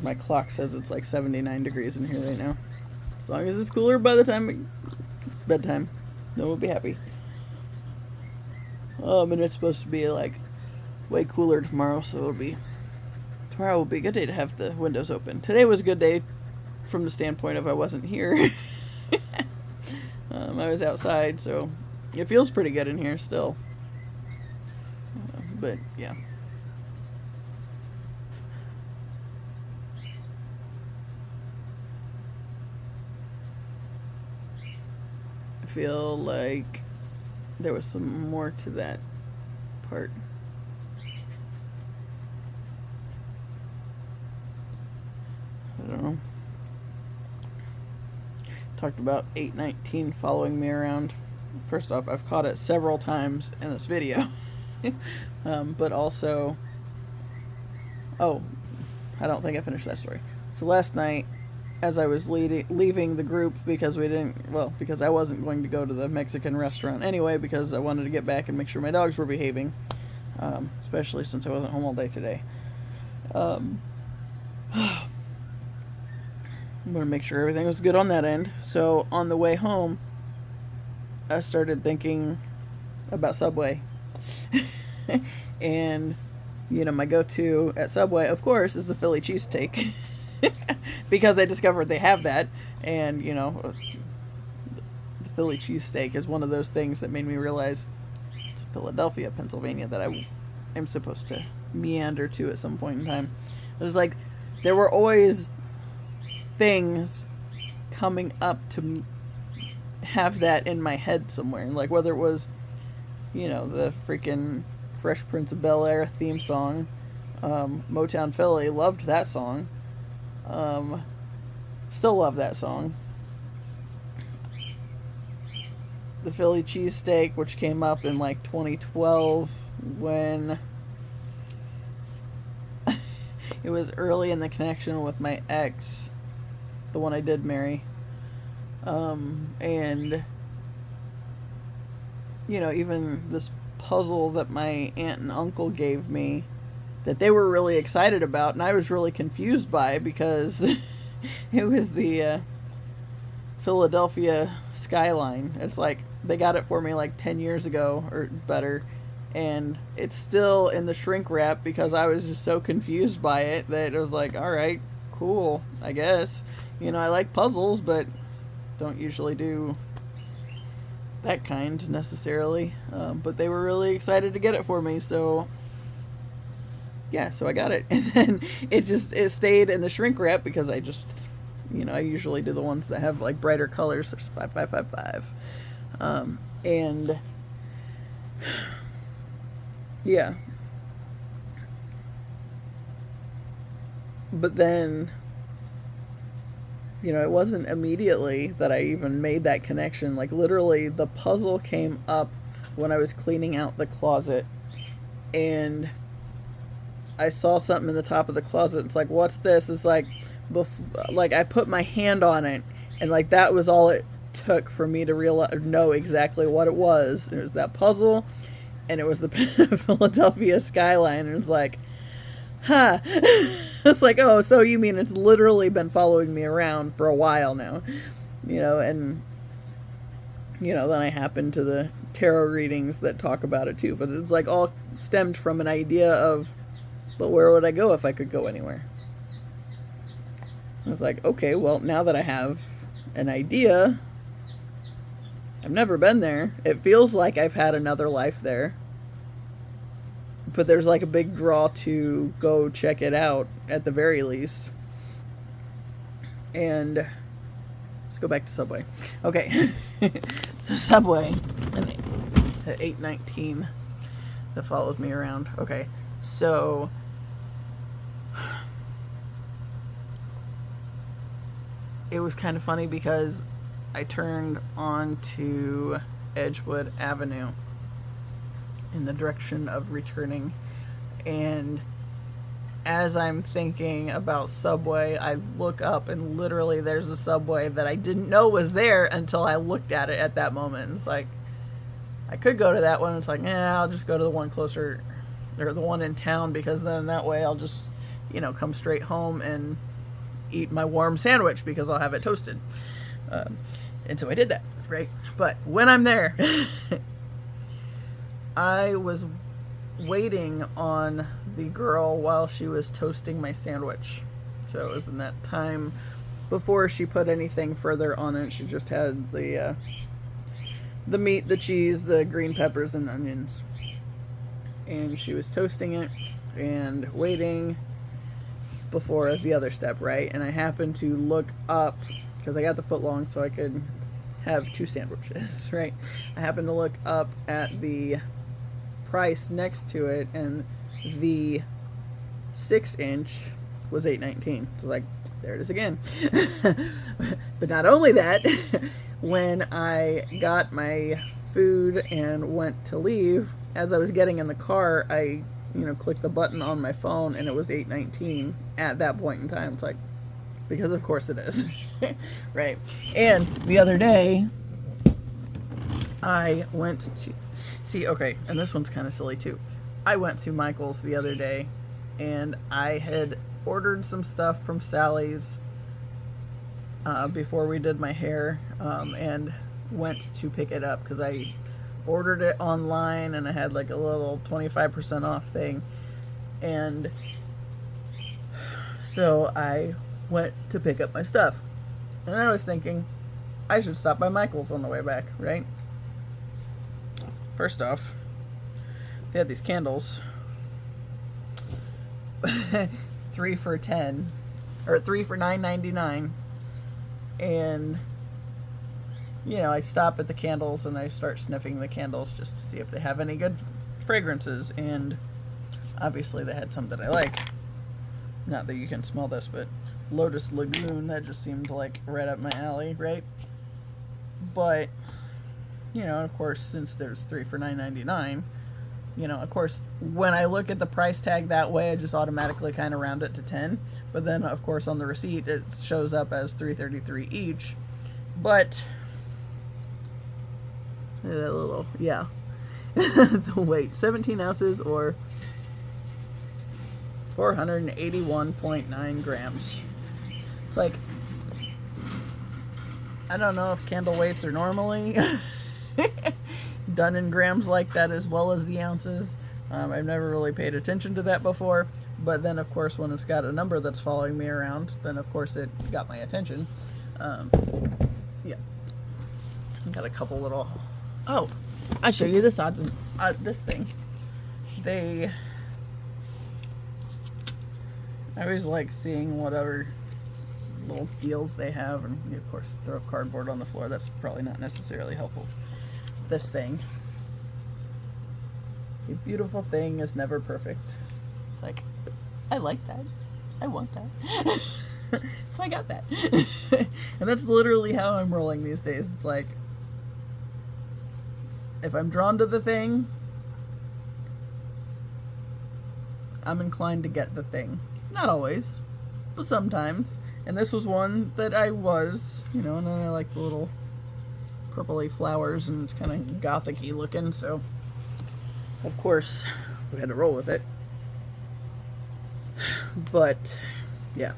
[SPEAKER 1] My clock says it's like 79 degrees in here right now. As long as it's cooler by the time it's bedtime, then we'll be happy. And it's supposed to be like way cooler tomorrow, so tomorrow will be a good day to have the windows open. Today was a good day from the standpoint of I wasn't here. I was outside, so it feels pretty good in here still. But yeah. I feel like there was some more to that part. I don't know. Talked about 819 following me around. First off, I've caught it several times in this video. But also, I don't think I finished that story. So last night, as I was leaving the group, because because I wasn't going to go to the Mexican restaurant anyway, because I wanted to get back and make sure my dogs were behaving, especially since I wasn't home all day today. I'm going to make sure everything was good on that end. So on the way home, I started thinking about Subway. And, you know, my go-to at Subway, of course, is the Philly cheesesteak. Because I discovered they have that. And, you know, the Philly cheesesteak is one of those things that made me realize it's Philadelphia, Pennsylvania, that I am supposed to meander to at some point in time. It was like, there were always things coming up to have that in my head somewhere, like whether it was, you know, the freaking Fresh Prince of Bel-Air theme song, Motown Philly, loved that song, still love that song, the Philly cheesesteak, which came up in like 2012 when it was early in the connection with my ex, the one I did marry. And, you know, even this puzzle that my aunt and uncle gave me that they were really excited about, and I was really confused by because it was the Philadelphia skyline. It's like they got it for me like 10 years ago or better, and it's still in the shrink wrap because I was just so confused by it that it was like, all right, cool, I guess. You know, I like puzzles, but don't usually do that kind necessarily. But they were really excited to get it for me, so yeah, so I got it. And then it stayed in the shrink wrap because I just, you know, I usually do the ones that have like brighter colors. There's 5555. And yeah. But then, you know, it wasn't immediately that I even made that connection. Like, literally, the puzzle came up when I was cleaning out the closet, and I saw something in the top of the closet. It's like, what's this? It's like, like I put my hand on it, and like that was all it took for me to know exactly what it was. It was that puzzle, and it was the Philadelphia skyline, and it's like, huh. It's like, oh, so you mean it's literally been following me around for a while now, you know. And you know, then I happen to the tarot readings that talk about it too, but it's like all stemmed from an idea of, but where would I go if I could go anywhere? I was like, okay, well, now that I have an idea, I've never been there. It feels like I've had another life there, but there's like a big draw to go check it out at the very least. And let's go back to Subway. Okay. So Subway at 819 that follows me around. Okay. So it was kind of funny because I turned onto Edgewood Avenue in the direction of returning, and as I'm thinking about Subway, I look up and literally there's a Subway that I didn't know was there until I looked at it at that moment. It's like, I could go to that one. It's like, I'll just go to the one closer, or the one in town, because then that way I'll just, you know, come straight home and eat my warm sandwich because I'll have it toasted. And so I did that, right? But when I'm there, I was waiting on the girl while she was toasting my sandwich. So it was in that time before she put anything further on it. She just had the meat, the cheese, the green peppers, and onions. And she was toasting it and waiting before the other step, right? And I happened to look up, because I got the foot long so I could have 2 sandwiches, right? I happened to look up at the price next to it, and the 6-inch was $8.19. So like, there it is again. But not only that, when I got my food and went to leave, as I was getting in the car, I, you know, clicked the button on my phone, and it was $8.19 at that point in time. It's like, because of course it is. Right. And the other day, I went to see, okay, and this one's kind of silly too. I went to Michael's the other day, and I had ordered some stuff from Sally's before we did my hair, and went to pick it up because I ordered it online and I had like a little 25% off thing. And so I went to pick up my stuff, and I was thinking I should stop by Michael's on the way back, right? First off, they had these candles, 3 for $10, or 3 for $9.99, and you know, I stop at the candles and I start sniffing the candles just to see if they have any good fragrances, and obviously they had some that I like. Not that you can smell this, but Lotus Lagoon, that just seemed like right up my alley, right? But you know, of course, since there's 3 for $9.99, you know, of course, when I look at the price tag that way, I just automatically kind of round it to 10. But then, of course, on the receipt, it shows up as $3.33 each. But that little, yeah, the weight, 17 ounces or 481.9 grams. It's like, I don't know if candle weights are normally done in grams like that as well as the ounces. I've never really paid attention to that before, but then of course when it's got a number that's following me around, then of course it got my attention. Yeah, got a couple little, oh, I'll show you this this thing. I always like seeing whatever little deals they have, and of course throw cardboard on the floor. That's probably not necessarily helpful. This thing, a beautiful thing is never perfect. It's like, I like that, I want that. So I got that. And that's literally how I'm rolling these days. It's like, if I'm drawn to the thing, I'm inclined to get the thing. Not always, but sometimes. And this was one that I was, you know, and then I like the little purpley flowers, and it's kind of gothic-y looking, so of course we had to roll with it. But yeah,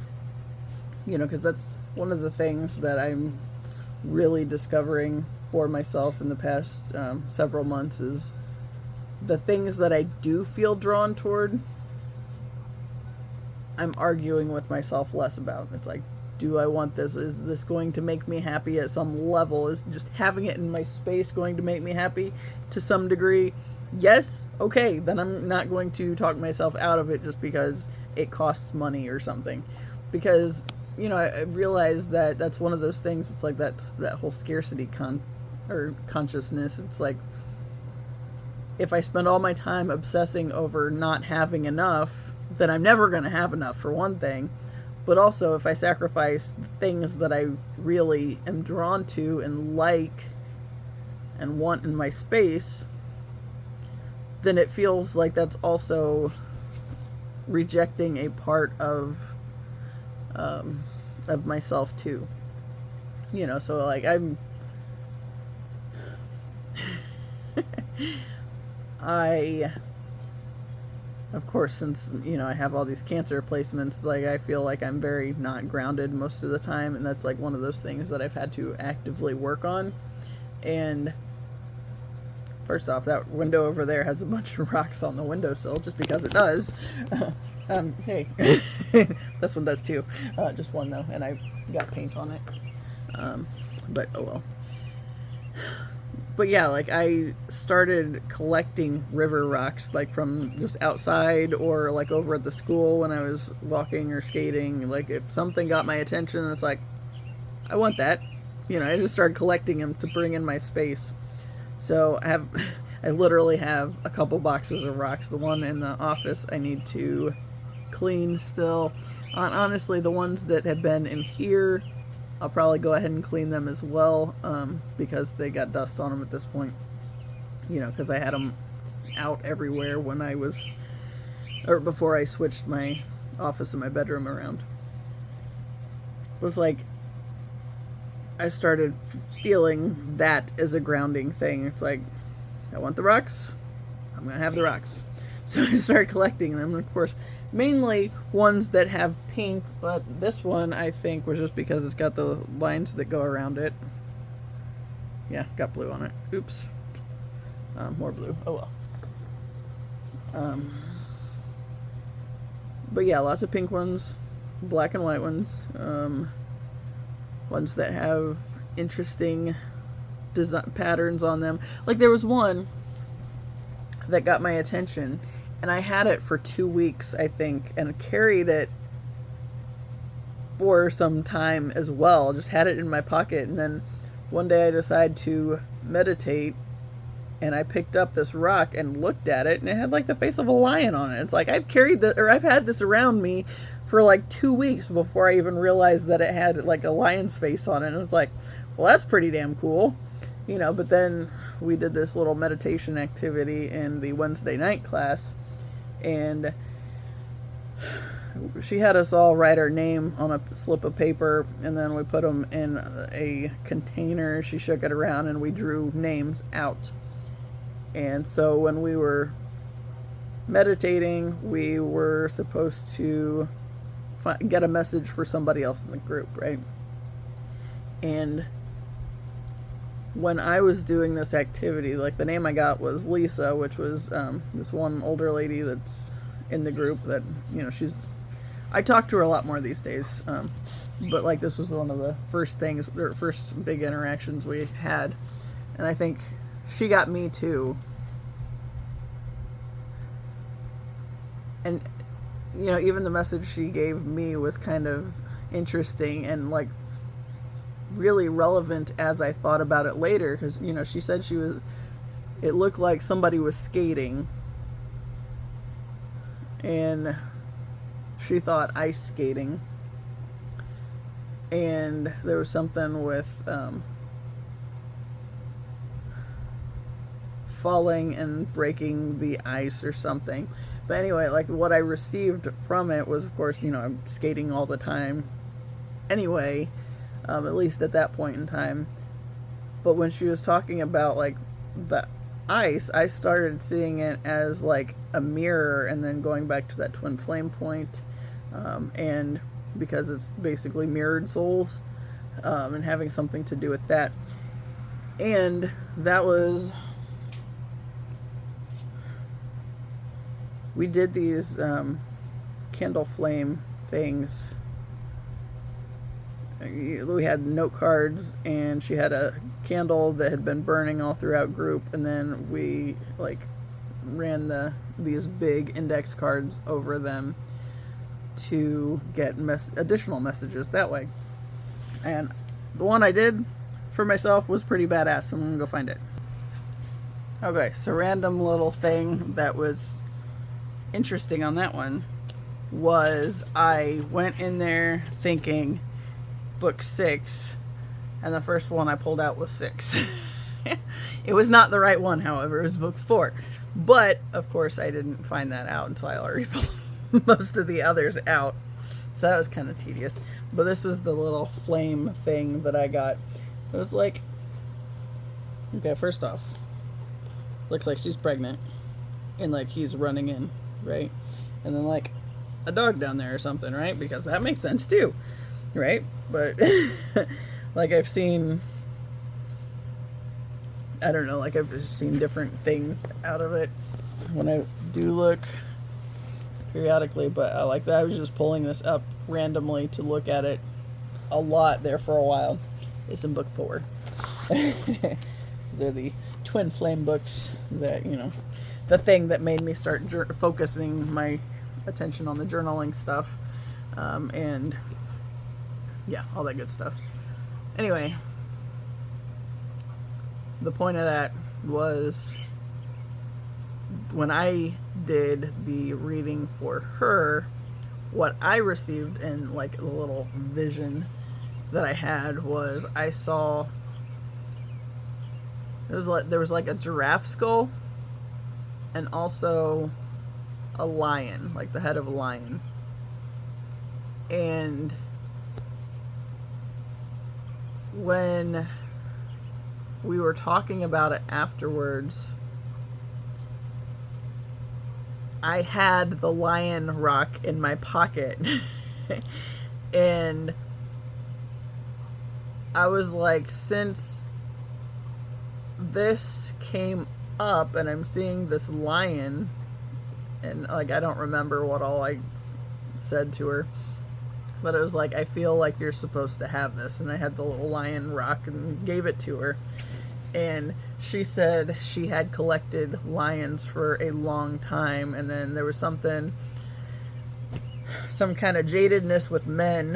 [SPEAKER 1] you know, because that's one of the things that I'm really discovering for myself in the past several months is the things that I do feel drawn toward, I'm arguing with myself less about. It's like, do I want this? Is this going to make me happy at some level? Is just having it in my space going to make me happy to some degree? Yes, okay, then I'm not going to talk myself out of it just because it costs money or something. Because, you know, I realize that that's one of those things. It's like that whole scarcity consciousness. It's like, if I spend all my time obsessing over not having enough, then I'm never going to have enough, for one thing. But also, if I sacrifice things that I really am drawn to and like and want in my space, then it feels like that's also rejecting a part of myself too. You know, so like of course, since, you know, I have all these cancer replacements, like, I feel like I'm very not grounded most of the time, and that's like one of those things that I've had to actively work on. And first off, that window over there has a bunch of rocks on the windowsill, just because it does. Hey, this one does too. Just one though, and I got paint on it. But oh well. But yeah, like, I started collecting river rocks, like from just outside or like over at the school when I was walking or skating. Like, if something got my attention, it's like, I want that. You know, I just started collecting them to bring in my space. So I literally have a couple boxes of rocks. The one in the office I need to clean still. Honestly, the ones that have been in here, I'll probably go ahead and clean them as well, because they got dust on them at this point. You know, because I had them out everywhere when I was, or before I switched my office and my bedroom around. But it's like, I started feeling that as a grounding thing. It's like, I want the rocks, I'm going to have the rocks. So I started collecting them, and of course, mainly ones that have pink, but this one, I think, was just because it's got the lines that go around it. Yeah, got blue on it. Oops. More blue. Oh well. But yeah, lots of pink ones, black and white ones, ones that have interesting design patterns on them. Like, there was one that got my attention, and I had it for 2 weeks, I think, and carried it for some time as well. Just had it in my pocket, and then one day I decided to meditate, and I picked up this rock and looked at it, and it had like the face of a lion on it. It's like, I've had this around me for like 2 weeks before I even realized that it had like a lion's face on it. And it's like, well, that's pretty damn cool. but then we did this little meditation activity in the Wednesday night class, and she had us all write our name on a slip of paper, and then we put them in a container. She shook it around, and we drew names out. And so when we were meditating, we were supposed to get a message for somebody else in the group, right? And when I was doing this activity, like, the name I got was Lisa, which was this one older lady that's in the group that, I talk to her a lot more these days, but like, this was one of the first big interactions we had, and I think she got me too. And even the message she gave me was kind of interesting and like really relevant as I thought about it later, because she said it looked like somebody was skating, and she thought ice skating, and there was something with falling and breaking the ice or something. But anyway, like, what I received from it was, of course, I'm skating all the time anyway, at least at that point in time. But when she was talking about like the ice, I started seeing it as like a mirror, and then going back to that twin flame point, and because it's basically mirrored souls, and having something to do with that. And that was, we did these candle flame things. We had note cards, and she had a candle that had been burning all throughout group, and then we like ran these big index cards over them to get additional messages that way. And the one I did for myself was pretty badass, so I'm gonna go find it. Okay, so random little thing that was interesting on that one was I went in there thinking book 6, and the first one I pulled out was 6. It was not the right one, however. It was book 4. But, of course, I didn't find that out until I already pulled most of the others out. So that was kind of tedious. But this was the little flame thing that I got. It was like, okay, first off, looks like she's pregnant, and like he's running in, right? And then like a dog down there or something, right? Because that makes sense too, right? But like I've seen different things out of it when I do look periodically, but I like that. I was just pulling this up randomly to look at it a lot there for a while. It's in book 4. They're the twin flame books that, the thing that made me start focusing my attention on the journaling stuff, and yeah, all that good stuff. Anyway, the point of that was when I did the reading for her, what I received in like a little vision that I had was I saw there was like a giraffe skull, and also a lion, like the head of a lion. And when we were talking about it afterwards, I had the lion rock in my pocket. And I was like, since this came up and I'm seeing this lion, and like I don't remember what all I said to her, but it was like, I feel like you're supposed to have this. And I had the little lion rock and gave it to her. And she said she had collected lions for a long time, and then there was some kind of jadedness with men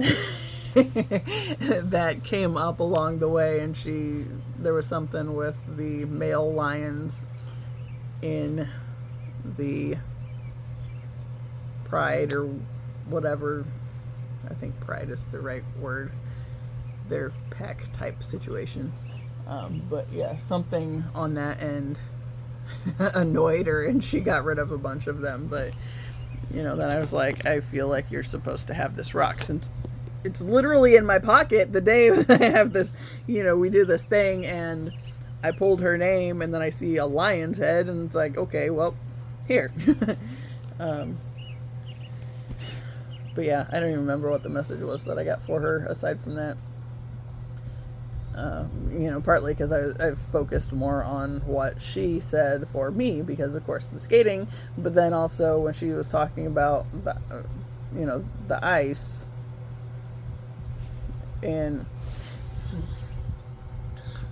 [SPEAKER 1] that came up along the way, and there was something with the male lions in the pride or whatever. I think pride is the right word. Their pack type situation. But yeah, something on that end annoyed her, and she got rid of a bunch of them. But then I was like, I feel like you're supposed to have this rock, since it's literally in my pocket the day that I have this, we do this thing, and I pulled her name, and then I see a lion's head, and it's like, okay, well, here. But yeah, I don't even remember what the message was that I got for her aside from that. Partly because I've focused more on what she said for me, because of course the skating, but then also when she was talking about the ice, and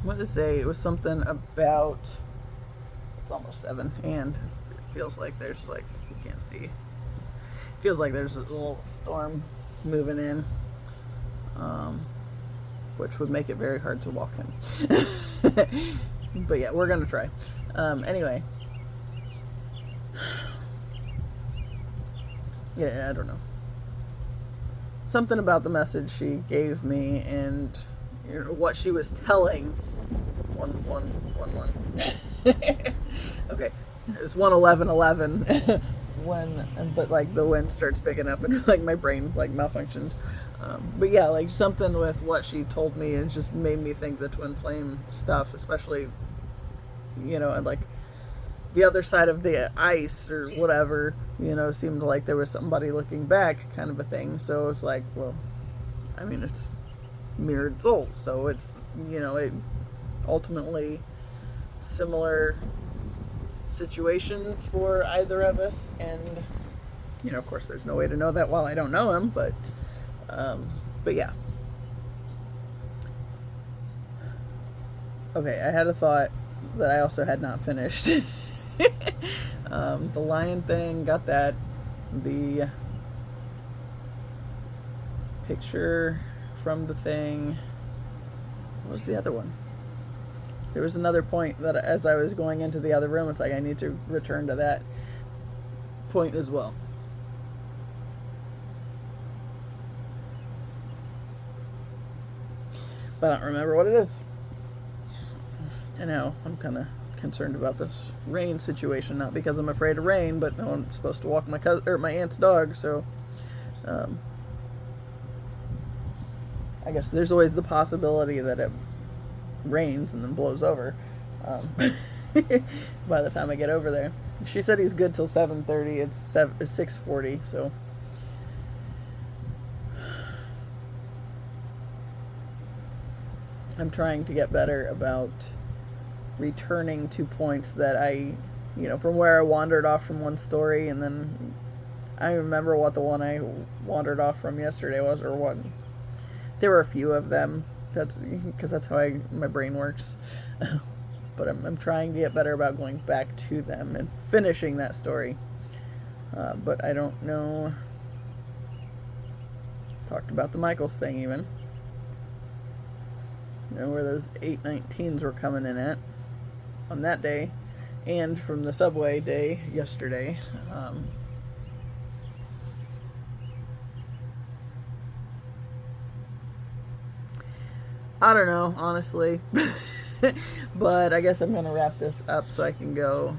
[SPEAKER 1] what to say, it was something about, it's almost 7, and it feels like there's you can't see, feels like there's a little storm moving in, which would make it very hard to walk in. But yeah, we're gonna try. Anyway, yeah, I don't know, something about the message she gave me, and what she was telling. 1-1-1-1. Okay, it was 1-11-11. But the wind starts picking up, and my brain malfunctioned. But yeah, something with what she told me, it just made me think the twin flame stuff, especially, and the other side of the ice or whatever, seemed like there was somebody looking back, kind of a thing. So it's like, well, I mean, it's mirrored souls, so it's, it ultimately similar situations for either of us, and of course there's no way to know that while I don't know him, but yeah. Okay, I had a thought that I also had not finished. The lion thing, got that. The picture from the thing. What was the other one? There was another point that as I was going into the other room, it's like I need to return to that point as well. But I don't remember what it is. I know, I'm kind of concerned about this rain situation, not because I'm afraid of rain, but I'm supposed to walk my aunt's dog, so I guess there's always the possibility that it rains and then blows over by the time I get over there. She said he's good till 7:30. It's 6:40, so I'm trying to get better about returning to points that I, from where I wandered off from one story, and then I remember what the one I wandered off from yesterday was, or what. There were a few of them. That's because that's how my brain works. But I'm trying to get better about going back to them and finishing that story. But I don't know. Talked about the Michaels thing even. Where those 819s were coming in at on that day, and from the subway day yesterday. I don't know, honestly. But I guess I'm going to wrap this up so I can go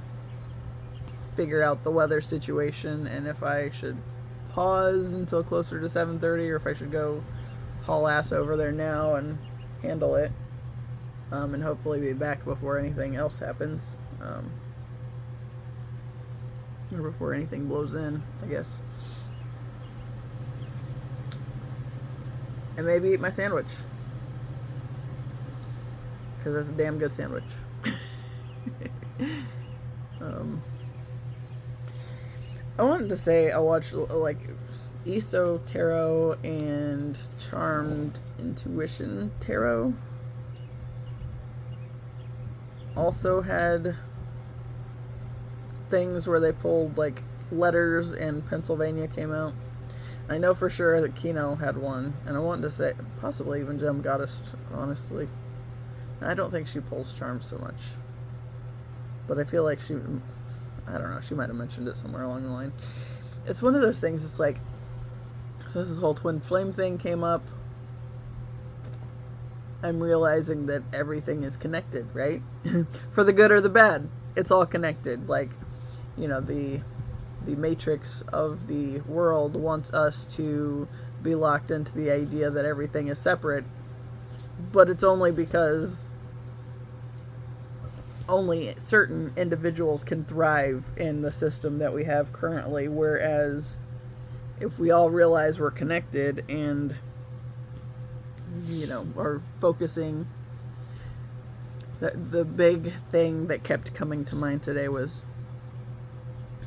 [SPEAKER 1] figure out the weather situation, and if I should pause until closer to 7:30, or if I should go haul ass over there now and handle it, and hopefully be back before anything else happens, or before anything blows in, I guess. And maybe eat my sandwich, because that's a damn good sandwich. I wanted to say I watched ESO Tarot and Charmed Intuition Tarot. Also had things where they pulled letters, and Pennsylvania came out. I know for sure that Kino had one, and I wanted to say possibly even Gem Goddess, honestly. I don't think she pulls charms so much, but I feel like she, I don't know, she might have mentioned it somewhere along the line. It's one of those things, it's like, so this whole twin flame thing came up, I'm realizing that everything is connected, right? For the good or the bad, it's all connected. Like, you know, the matrix of the world wants us to be locked into the idea that everything is separate, but it's only because only certain individuals can thrive in the system that we have currently, whereas if we all realize we're connected and, you know, are focusing, the big thing that kept coming to mind today was,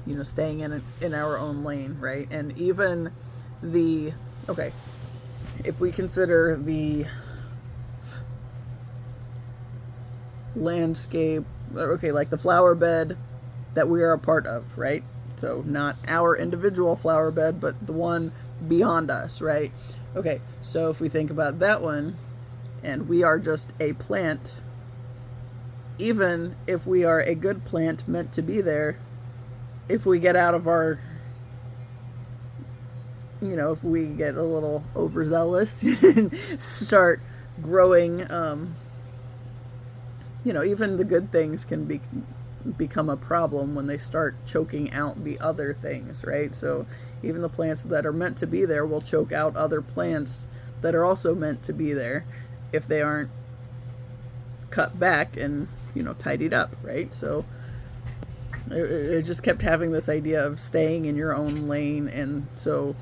[SPEAKER 1] you know, staying in our own lane, right? And even okay, if we consider the landscape, okay, like the flower bed that we are a part of, right? So not our individual flower bed, but the one beyond us, right? Okay, so if we think about that one, and we are just a plant, even if we are a good plant meant to be there, if we get out of our, you know, if we get a little overzealous and start growing, you know, even the good things can become a problem when they start choking out the other things, right? So even the plants that are meant to be there will choke out other plants that are also meant to be there if they aren't cut back and, you know, tidied up, right? So it just kept having this idea of staying in your own lane. And so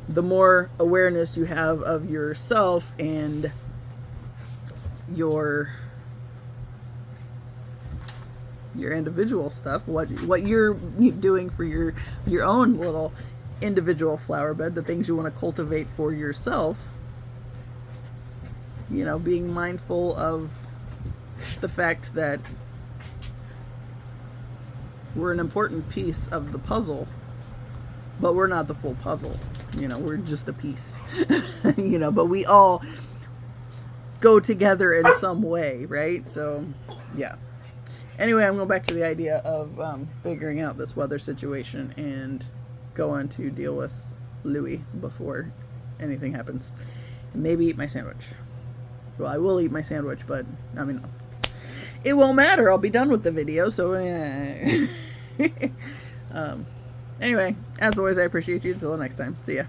[SPEAKER 1] the more awareness you have of yourself and your individual stuff, what you're doing for your own little individual flower bed, the things you want to cultivate for yourself, you know, being mindful of the fact that we're an important piece of the puzzle, but we're not the full puzzle. You know, we're just a piece. You know, but we all go together in some way, right? So, yeah. Anyway, I'm going back to the idea of figuring out this weather situation and going to deal with Louie before anything happens. And maybe eat my sandwich. Well, I will eat my sandwich, but, I mean, it won't matter. I'll be done with the video, so... Anyway, as always, I appreciate you. Until the next time. See ya.